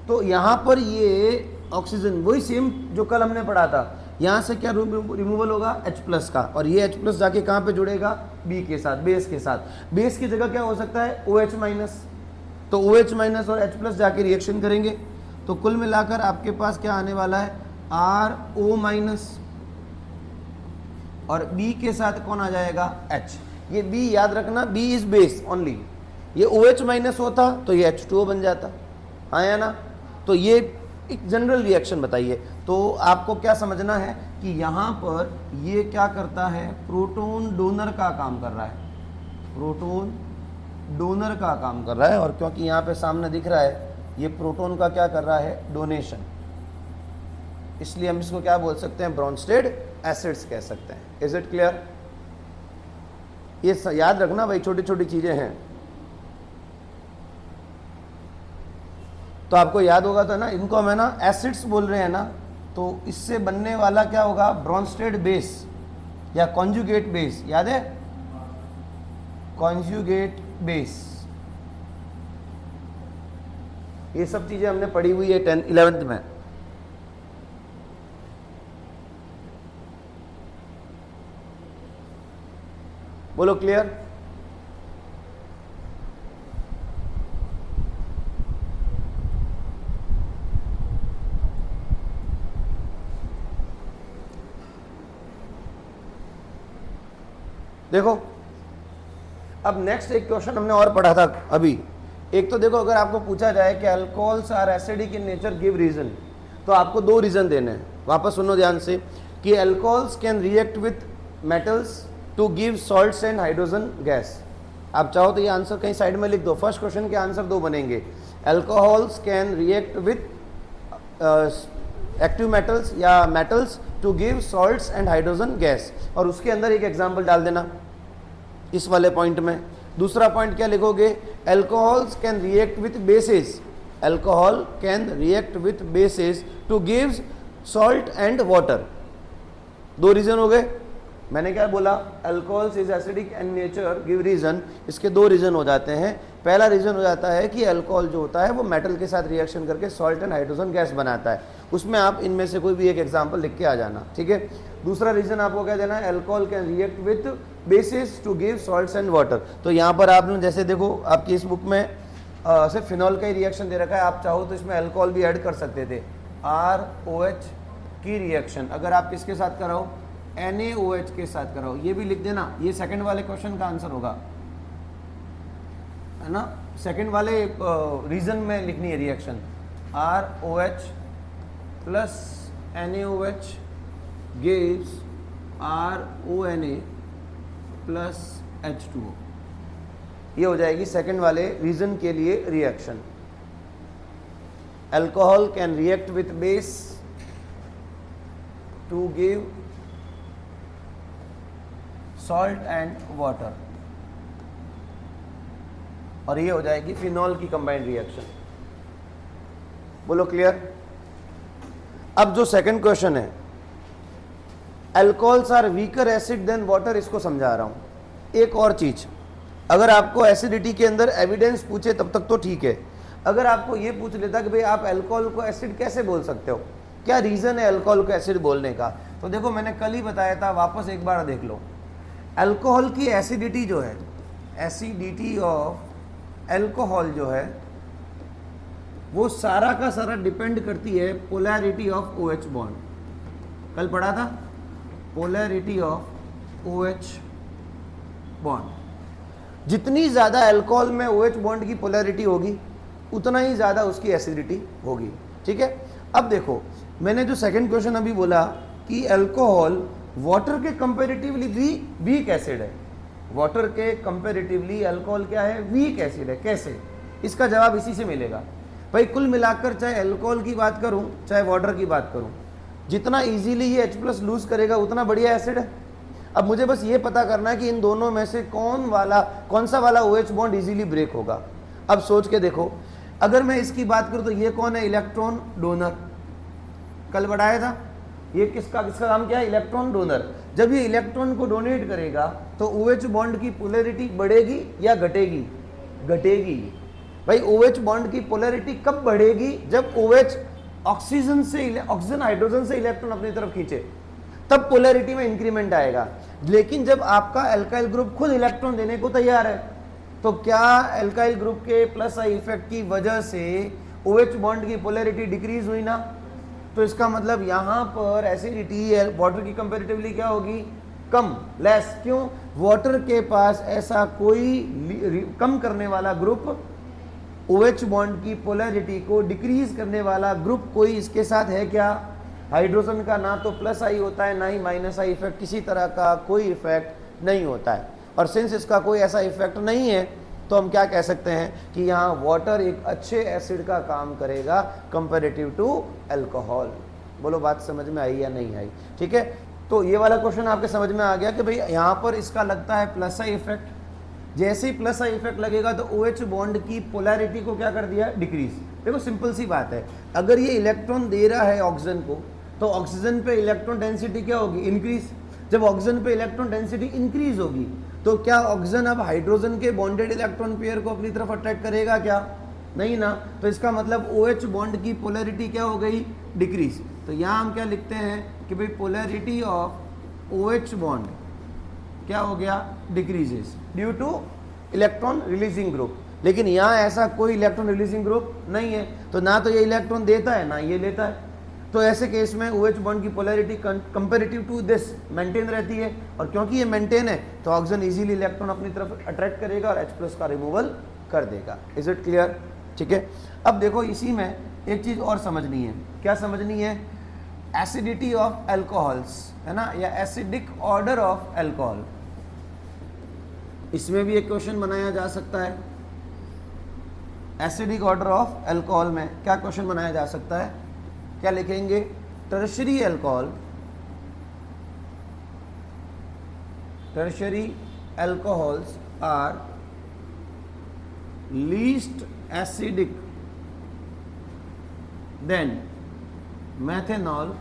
तो यहाँ पर ये ऑक्सीजन, वही सेम जो कल हमने पढ़ा था, यहाँ से क्या रिमूवल होगा? H+ का, और ये H+ जाके कहाँ पे जुड़ेगा? B के साथ, बेस के साथ। बेस की जगह क्या हो सकता है? OH-। तो OH- और H+ जाके रिएक्शन करेंगे, तो कुल मिलाकर आपके पास क्या आने वाला है? RO-, और B के साथ कौन आ जाएगा? H। ये B याद रखना, B इज बेस ओनली। ये OH- होता तो ये H2O बन जाता, हाँ या ना। तो ये एक जनरल रिएक्शन बताइए। तो आपको क्या समझना है कि यहाँ पर ये क्या करता है? प्रोटॉन डोनर का काम कर रहा है, प्रोटॉन डोनर का काम कर रहा है। और क्योंकि यहाँ पे सामने दिख रहा है ये प्रोटॉन का क्या कर रहा है? डोनेशन, इसलिए हम इसको क्या बोल सकते हैं? ब्रोंस्टेड एसिड्स कह सकते हैं। Is it clear? ये याद रखना भाई, छोटी छोटी चीजें हैं। तो आपको याद होगा तो ना, इनको हम है ना एसिड्स बोल रहे हैं ना, तो इससे बनने वाला क्या होगा? ब्रोंस्टेड बेस या कॉन्जुगेट बेस। याद है? Conjugate base. ये सब चीजें हमने पढ़ी हुई है 11th में। बोलो क्लियर? देखो अब नेक्स्ट एक क्वेश्चन हमने और पढ़ा था अभी। एक तो देखो, अगर आपको पूछा जाए कि alcohols are acidic in nature, give reason, तो आपको 2 रीजन देने हैं। वापस सुनो ध्यान से कि alcohols can react with metals to give salts and hydrogen gas. आप चाहो तो ये आंसर कहीं साइड में लिख दो। फर्स्ट क्वेश्चन के आंसर 2 बनेंगे। Alcohols can react with active metals या metals to give salts and hydrogen gas, और उसके अंदर एक एग्जांपल डाल देना इस वाले पॉइंट में। दूसरा पॉइंट क्या लिखोगे, alcohols can react with bases, alcohol can react with bases to give salt and water. दो रीजन हो गए, मैंने क्या बोला, alcohols is acidic and nature, give reason, इसके दो रीजन हो जाते हैं। पहला रीजन हो जाता है कि अल्कोहल जो होता है वो मेटल के साथ रिएक्शन करके सॉल्ट एंड हाइड्रोजन गैस बनाता है, उसमें आप इनमें से कोई भी एक एग्जांपल लिख के आ जाना, ठीक है। दूसरा रीजन आपको क्या देना है, alcohol can react with bases to give salts and water. तो यहाँ पर आपने जैसे देखो आपकी इस बुक में सिर्फ फिनॉल का ही रिएक्शन दे रखा है, आप चाहो तो इसमें अल्कोहल भी ऐड कर सकते थे। ROH की रिएक्शन अगर आप किसके साथ कराओ, NaOH के साथ कराओ, ये भी लिख देना, ये सेकंड वाले क्वेश्चन का आंसर होगा, है ना। सेकंड वाले रीजन में लिखनी है reaction, ROH plus NaOH gives RONA plus H2O, ये हो जाएगी सेकंड वाले रीजन के लिए reaction. Alcohol can react with base to give salt and water, और ये हो जाएगी फिनॉल की कंबाइंड रिएक्शन। बोलो क्लियर। अब जो सेकंड क्वेश्चन है, alcohols are weaker acid than water, इसको समझा रहा हूं। एक और चीज, अगर आपको एसिडिटी के अंदर एविडेंस पूछे तब तक तो ठीक है, अगर आपको ये पूछ लेता कि भाई आप अल्कोहल को एसिड कैसे बोल सकते हो, क्या रीजन है अल्कोहल को एसिड बोलने का, तो देखो मैंने कल ही बताया था, वापस एक बार देख लो। अल्कोहल की एसिडिटी जो है, एसिडिटी ऑफ अल्कोहल जो है वो सारा का सारा डिपेंड करती है पोलैरिटी ऑफ OH बॉन्ड। कल पढ़ा था पोलैरिटी ऑफ OH बॉन्ड। जितनी ज़्यादा अल्कोहल में OH बॉन्ड की पोलैरिटी होगी उतना ही ज़्यादा उसकी एसिडिटी होगी, ठीक है। अब देखो मैंने जो सेकंड क्वेश्चन अभी बोला कि अल्कोहल वाटर के कंपैरेटिवली भी वीक एसिड है, वाटर के कंपैरेटिवली अल्कोहल क्या है, वीक एसिड है। कैसे, इसका जवाब इसी से मिलेगा। भाई कुल मिलाकर चाहे अल्कोहल की बात करूं चाहे वाटर की बात करूं, जितना इजीली ये H+ लूज करेगा उतना बढ़िया एसिड है। अब मुझे बस ये पता करना है कि इन दोनों में से कौन सा वाला OH बॉन्ड इजीली ब्रेक होगा। अब सोच के देखो, अगर मैं इसकी बात करूं तो ये कौन है, इलेक्ट्रॉन डोनर, कल बढ़ाया था। ये किसका काम क्या है, इलेक्ट्रॉन डोनर। जब ये इलेक्ट्रॉन को डोनेट करेगा तो OH बॉन्ड की पोलैरिटी बढ़ेगी या घटेगी, घटेगी। भाई OH बॉन्ड की पोलैरिटी कब बढ़ेगी, जब OH ऑक्सीजन हाइड्रोजन से इलेक्ट्रॉन अपनी तरफ खींचे, तब पोलैरिटी में इंक्रीमेंट आएगा। लेकिन जब आपका अल्काइल ग्रुप खुद इलेक्ट्रॉन देने को तैयार है, तो क्या अल्काइल ग्रुप के प्लस आई इफेक्ट की वजह से OH बॉन्ड की पोलैरिटी डिक्रीज हुई ना, तो इसका मतलब यहां पर एसिडिटी वाटर की कंपैरेटिवली क्या होगी, कम, लेस। क्यों, वाटर के पास ऐसा कोई कम करने वाला ग्रुप, OH बॉन्ड की पोलैरिटी को डिक्रीज करने वाला ग्रुप कोई इसके साथ है क्या, हाइड्रोजन का ना तो प्लस आई होता है ना ही माइनस आई इफेक्ट, किसी तरह का कोई इफेक्ट नहीं होता है। और सिंस इसका कोई ऐसा इफेक्ट नहीं है तो हम क्या कह सकते हैं कि यहाँ वाटर एक अच्छे एसिड का काम करेगा कंपैरेटिव टू अल्कोहल। बोलो बात समझ में आई या नहीं आई, ठीक है। तो ये वाला क्वेश्चन आपके समझ में आ गया कि भाई यहाँ पर इसका लगता है प्लस आई इफेक्ट। जैसे ही प्लस आई इफेक्ट लगेगा तो OH बॉन्ड की पोलैरिटी को क्या कर दिया, डिक्रीज। देखो सिंपल सी बात है, अगर ये इलेक्ट्रॉन दे रहा है ऑक्सीजन को, तो ऑक्सीजन पे इलेक्ट्रॉन डेंसिटी क्या होगी, इंक्रीज। जब ऑक्सीजन पे इलेक्ट्रॉन डेंसिटी इंक्रीज होगी तो क्या ऑक्सीजन अब हाइड्रोजन के बॉन्डेड इलेक्ट्रॉन पेयर को अपनी तरफ अट्रैक्ट करेगा क्या, नहीं ना। तो इसका मतलब OH बॉन्ड की पोलैरिटी क्या हो गई, डिक्रीज। तो यहाँ हम क्या लिखते हैं कि भाई पोलैरिटी ऑफ OH बॉन्ड क्या हो गया, decreases due two electron releasing group. लेकिन यहाँ ऐसा कोई इलेक्ट्रॉन रिलीजिंग ग्रुप नहीं है, तो ना तो ये इलेक्ट्रॉन देता है ना ये लेता है। तो ऐसे केस में OH बॉन्ड की polarity comparative to this maintain रहती है, और क्योंकि ये मेंटेन है तो ऑक्सीजन इजीली इलेक्ट्रॉन अपनी तरफ अट्रैक्ट करेगा और H+ का रिमूवल कर देगा। इज इट क्लियर, ठीक है। अब देखो इसी में एक चीज और समझनी है, क्या समझनी है, एसिडिटी ऑफ अल्कोहल्स, है ना, या एसिडिक ऑर्डर ऑफ अल्कोहल। इसमें भी एक क्वेश्चन बनाया जा सकता है। एसिडिक ऑर्डर ऑफ अल्कोहल में क्या क्वेश्चन बनाया जा सकता है, क्या लिखेंगे, tertiary alcohols are least acidic than methanol.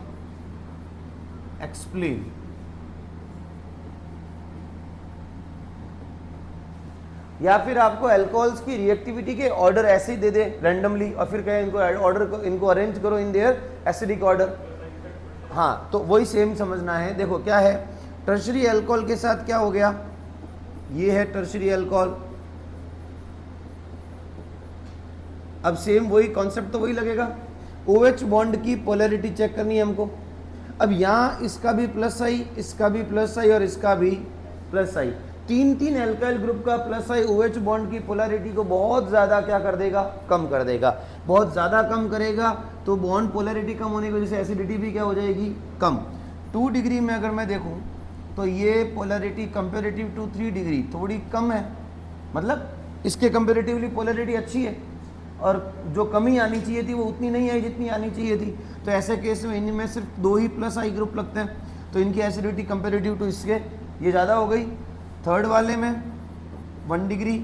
Explain. या फिर आपको अल्कोहल्स की रिएक्टिविटी के ऑर्डर ऐसे ही दे दे रैंडमली और फिर कहें इनको अरेंज करो इन देयर एसिडिक ऑर्डर। हाँ, तो वही सेम समझना है। देखो क्या है, टर्शरी अल्कोहल के साथ क्या हो गया, ये है टर्शरी अल्कोहल। अब सेम वही कॉन्सेप्ट तो वही लगेगा। OH बॉन्ड की पोलैरिटी चेक करनी है हमको। अब यहाँ इसका भी प्लस आई, इसका भी प्लस आई और इसका भी प्लस आई, तीन एल्काइल ग्रुप का प्लस आई OH बॉन्ड की पोलैरिटी को बहुत ज़्यादा क्या कर देगा, कम कर देगा। बहुत ज़्यादा कम करेगा तो बॉन्ड पोलैरिटी कम होने की वजह से एसिडिटी भी क्या हो जाएगी, कम। 2 डिग्री में अगर मैं देखूं तो ये पोलैरिटी कंपेरेटिव टू 3 डिग्री थोड़ी कम है, मतलब इसके कंपेरेटिवली पोलैरिटी अच्छी है और जो कमी आनी चाहिए थी वो उतनी नहीं आई जितनी आनी चाहिए थी। तो ऐसे केस में इनमें सिर्फ 2 ही प्लस आई ग्रुप लगते हैं, तो इनकी एसिडिटी कंपेरेटिव टू इसके ये ज़्यादा हो गई। थर्ड वाले में 1 डिग्री,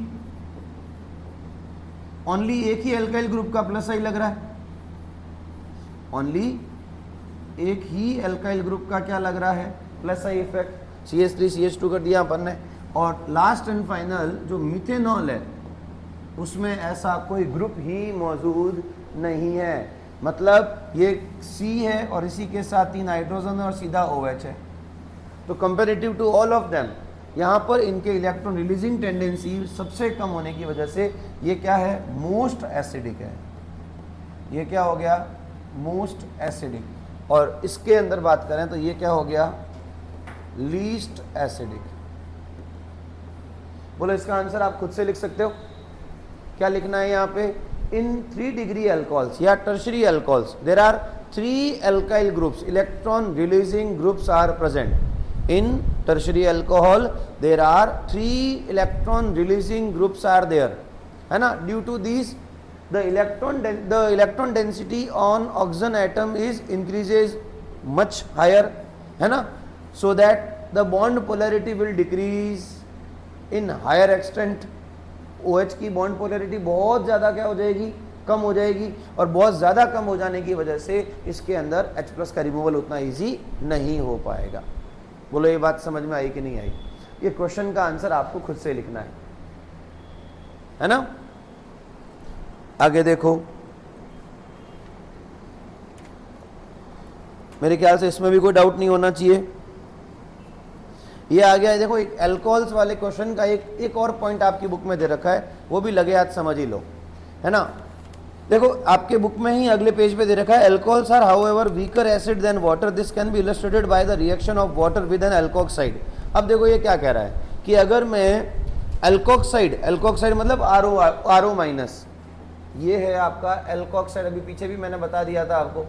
ओनली एक ही एल्काइल ग्रुप का प्लस आई लग रहा है, ओनली एक ही एल्काइल ग्रुप का क्या लग रहा है, plus I effect. CH3 CH2 कर दिया अपन ने। और लास्ट एंड फाइनल जो मिथेनॉल है उसमें ऐसा कोई ग्रुप ही मौजूद नहीं है, मतलब ये C है और इसी के साथ 3 हाइड्रोजन और सीधा OH है। तो comparative to all of them यहाँ पर इनके इलेक्ट्रॉन रिलीजिंग टेंडेंसी सबसे कम होने की वजह से ये क्या है, मोस्ट एसिडिक है। ये क्या हो गया, मोस्ट एसिडिक। और इसके अंदर बात करें तो ये क्या हो गया, लीस्ट एसिडिक। बोलो इसका आंसर आप खुद से लिख सकते हो। क्या लिखना है यहाँ पे, इन 3 डिग्री अल्कोहल्स या tertiary alcohols there are 3 alkyl groups, electron releasing groups are present. In tertiary alcohol there are 3 electron releasing groups are there, है ना। Due to these the electron density on oxygen atom is increases much higher, है ना, so that the bond polarity will decrease in higher extent। OH की bond polarity बहुत ज़्यादा क्या हो जाएगी, कम हो जाएगी, और बहुत ज़्यादा कम हो जाने की वजह से इसके अंदर H+ का रिमूवल उतना ईजी नहीं हो पाएगा। बोलो ये बात समझ में आई कि नहीं आई। ये क्वेश्चन का आंसर आपको खुद से लिखना है ना। आगे देखो, मेरे ख्याल से इसमें भी कोई डाउट नहीं होना चाहिए। ये आ गया है, देखो एक अल्कोहल्स वाले क्वेश्चन का एक और पॉइंट आपकी बुक में दे रखा है, वो भी लगे हाथ समझ ही लो, है ना। देखो आपके बुक में ही अगले पेज पे दे रखा है, alcohols are however weaker acid than water, this can be illustrated by the reaction of water with an alkoxide. अब देखो ये क्या कह रहा है कि अगर मैं अल्कोक्साइड मतलब RO माइनस, ये है आपका अल्कोक्साइड, अभी पीछे भी मैंने बता दिया था आपको।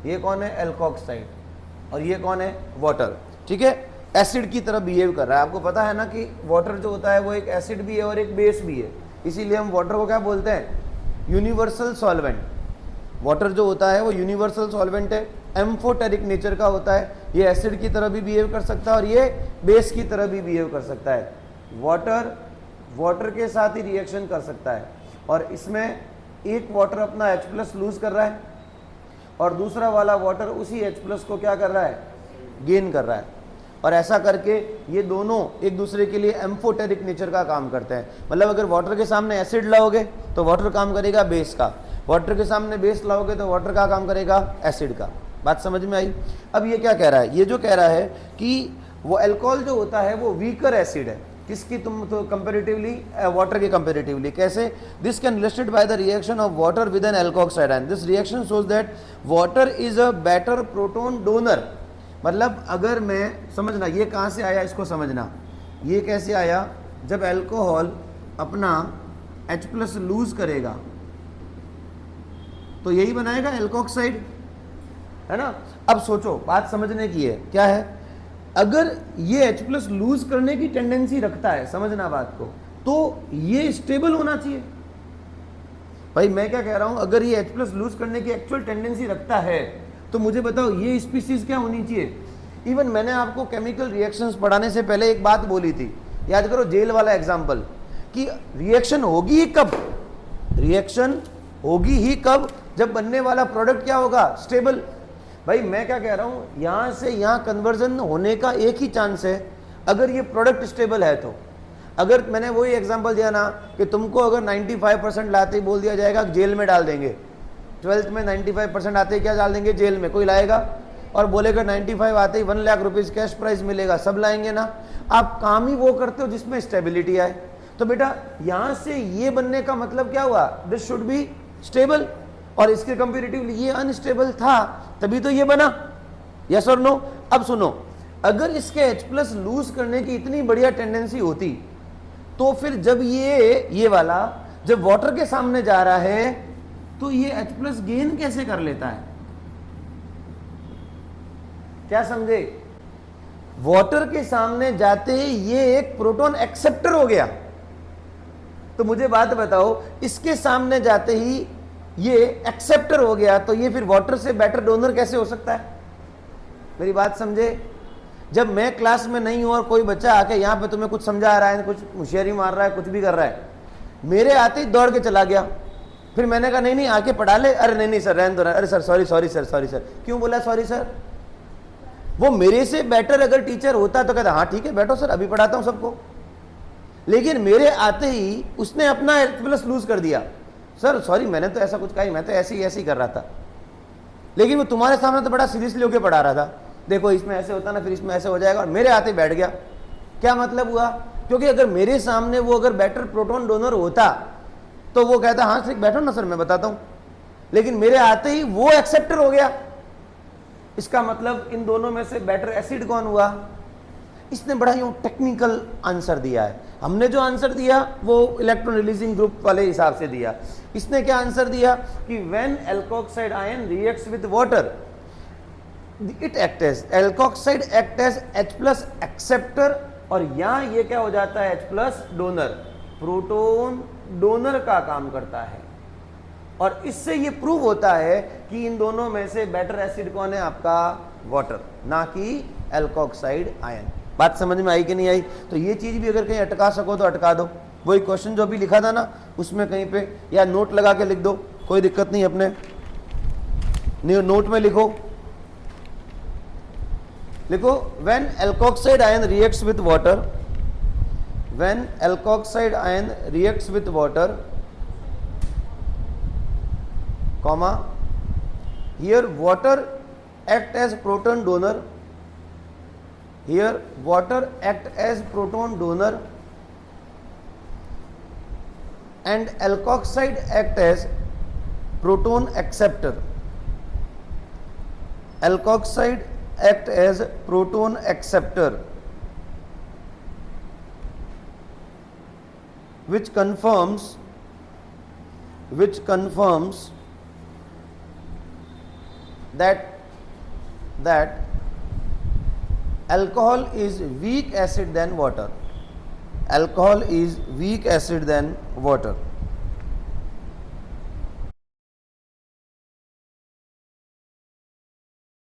ये कौन है, अल्कोक्साइड, और ये कौन है, वाटर, ठीक है। एसिड की तरह बिहेव कर रहा है। आपको पता है ना कि वाटर जो होता है वो एक एसिड भी है और एक बेस भी है, इसीलिए हम वाटर को क्या बोलते हैं, यूनिवर्सल सॉल्वेंट। वाटर जो होता है वो यूनिवर्सल सॉल्वेंट है, एम्फोटेरिक नेचर का होता है। ये एसिड की तरह भी बिहेव कर सकता है और ये बेस की तरह भी बिहेव कर सकता है। वाटर के साथ ही रिएक्शन कर सकता है, और इसमें एक वाटर अपना H+ लूज कर रहा है और दूसरा वाला वाटर उसी H+ को क्या कर रहा है, गेन कर रहा है। और ऐसा करके ये दोनों एक दूसरे के लिए एम्फोटेरिक नेचर का काम करते हैं। मतलब अगर वाटर के सामने एसिड लाओगे तो वाटर काम करेगा बेस का, वाटर के सामने बेस लाओगे तो वाटर का काम करेगा एसिड का। बात समझ में आई। अब ये क्या कह रहा है, ये जो कह रहा है कि वो अल्कोहल जो होता है वो वीकर एसिड है, किसकी, तुम तो कंपेरेटिवली वाटर के कंपेरेटिवली। कैसे, this can illustrate by the reaction of water with an alkoxide and this reaction shows that water is a better proton donor. मतलब अगर मैं, समझना ये कहाँ से आया, इसको समझना, ये कैसे आया, जब अल्कोहल अपना H+ लूज करेगा तो यही बनाएगा अल्कोक्साइड, है ना। अब सोचो, बात समझने की है, क्या है, अगर ये H+ लूज करने की टेंडेंसी रखता है, समझना बात को, तो ये स्टेबल होना चाहिए। भाई मैं क्या कह रहा हूं, अगर ये H+ लूज करने की एक्चुअल टेंडेंसी रखता है तो मुझे बताओ ये स्पीसीज क्या होनी चाहिए। इवन मैंने आपको केमिकल रिएक्शंस पढ़ाने से पहले एक बात बोली थी, याद करो जेल वाला एग्जांपल, कि रिएक्शन होगी ही कब, रिएक्शन होगी ही कब, जब बनने वाला प्रोडक्ट क्या होगा, स्टेबल। भाई मैं क्या कह रहा हूं, यहां से यहां कन्वर्जन होने का एक ही चांस है अगर ये प्रोडक्ट स्टेबल है तो। अगर मैंने वही एग्जांपल दिया ना कि तुमको अगर 95% लाते ही बोल दिया जाएगा जेल में डाल देंगे, 12th में 95% आते ही क्या डाल देंगे, जेल में, कोई लाएगा? और बोलेगा 95 आते ही 1 लाख रुपीज कैश प्राइज मिलेगा, सब लाएंगे ना। आप काम ही वो करते हो जिसमें स्टेबिलिटी आए। तो बेटा यहां से ये बनने का मतलब क्या हुआ, दिस शुड बी स्टेबल, और इसके कंपेरेटिवली ये अनस्टेबल था, तभी तो ये बना। यस और नो? अब सुनो, अगर इसके H+ लूज करने की इतनी बढ़िया टेंडेंसी होती तो फिर जब ये वाला जब वाटर के सामने जा रहा है तो ये H+ गेन कैसे कर लेता है? क्या समझे? वाटर के सामने जाते ही ये एक प्रोटॉन एक्सेप्टर हो गया। तो मुझे बात बताओ, इसके सामने जाते ही ये एक्सेप्टर हो गया, तो ये फिर वाटर से बेटर डोनर कैसे हो सकता है? मेरी बात समझे? जब मैं क्लास में नहीं हूं और कोई बच्चा आके यहाँ पे तुम्हें कुछ समझा रहा है, कुछ होशियारी मार रहा है, कुछ भी कर रहा है, मेरे आते ही दौड़ के चला गया, फिर मैंने कहा नहीं आके पढ़ा ले, अरे नहीं सर रहने दो, अरे सर सॉरी सर। क्यों बोला सॉरी सर? वो मेरे से बेटर अगर टीचर होता तो कहता हाँ ठीक है बैठो सर अभी पढ़ाता हूं सबको, लेकिन मेरे आते ही उसने अपना H+ लूज कर दिया। सर सॉरी मैंने तो ऐसा कुछ कहा ही, मैं तो ऐसे ही कर रहा था, लेकिन वो तुम्हारे सामने तो बड़ा सीरियसली होकर पढ़ा रहा था, देखो इसमें ऐसे होता ना, फिर इसमें ऐसे हो जाएगा, और मेरे आते बैठ गया। क्या मतलब हुआ? क्योंकि अगर मेरे सामने वो अगर बेटर प्रोटॉन डोनर होता तो वो कहता हाँ ठीक बैठो ना सर मैं बताता हूं, लेकिन मेरे आते ही वो एक्सेप्टर हो गया। इसका मतलब इन दोनों में से बेटर एसिड कौन हुआ? इसने बड़ा यूं टेक्निकल आंसर दिया है। हमने जो आंसर दिया वो इलेक्ट्रॉन रिलीजिंग ग्रुप वाले हिसाब से दिया। इसने क्या आंसर दिया कि when alkoxide ion reacts with water it act as, alkoxide act as H+ acceptor, और यहां ये क्या हो जाता है, H+ डोनर, प्रोटॉन डोनर का काम करता है। और इससे ये प्रूव होता है कि इन दोनों में से बेटर एसिड कौन है, आपका वाटर, ना कि एल्कोक्साइड आयन। बात समझ में आई कि नहीं आई? तो ये चीज भी अगर कहीं अटका सको तो अटका दो। वही क्वेश्चन जो अभी लिखा था ना उसमें कहीं पे या नोट लगा के लिख दो, कोई दिक्कत नहीं, अपने नोट में लिखो when alkoxide ion reacts with water, when alkoxide ion reacts with water, comma, here water act as proton donor, here water act as proton donor and alkoxide act as proton acceptor, alkoxide act as proton acceptor, which confirms that alcohol is weak acid than water, alcohol is weak acid than water.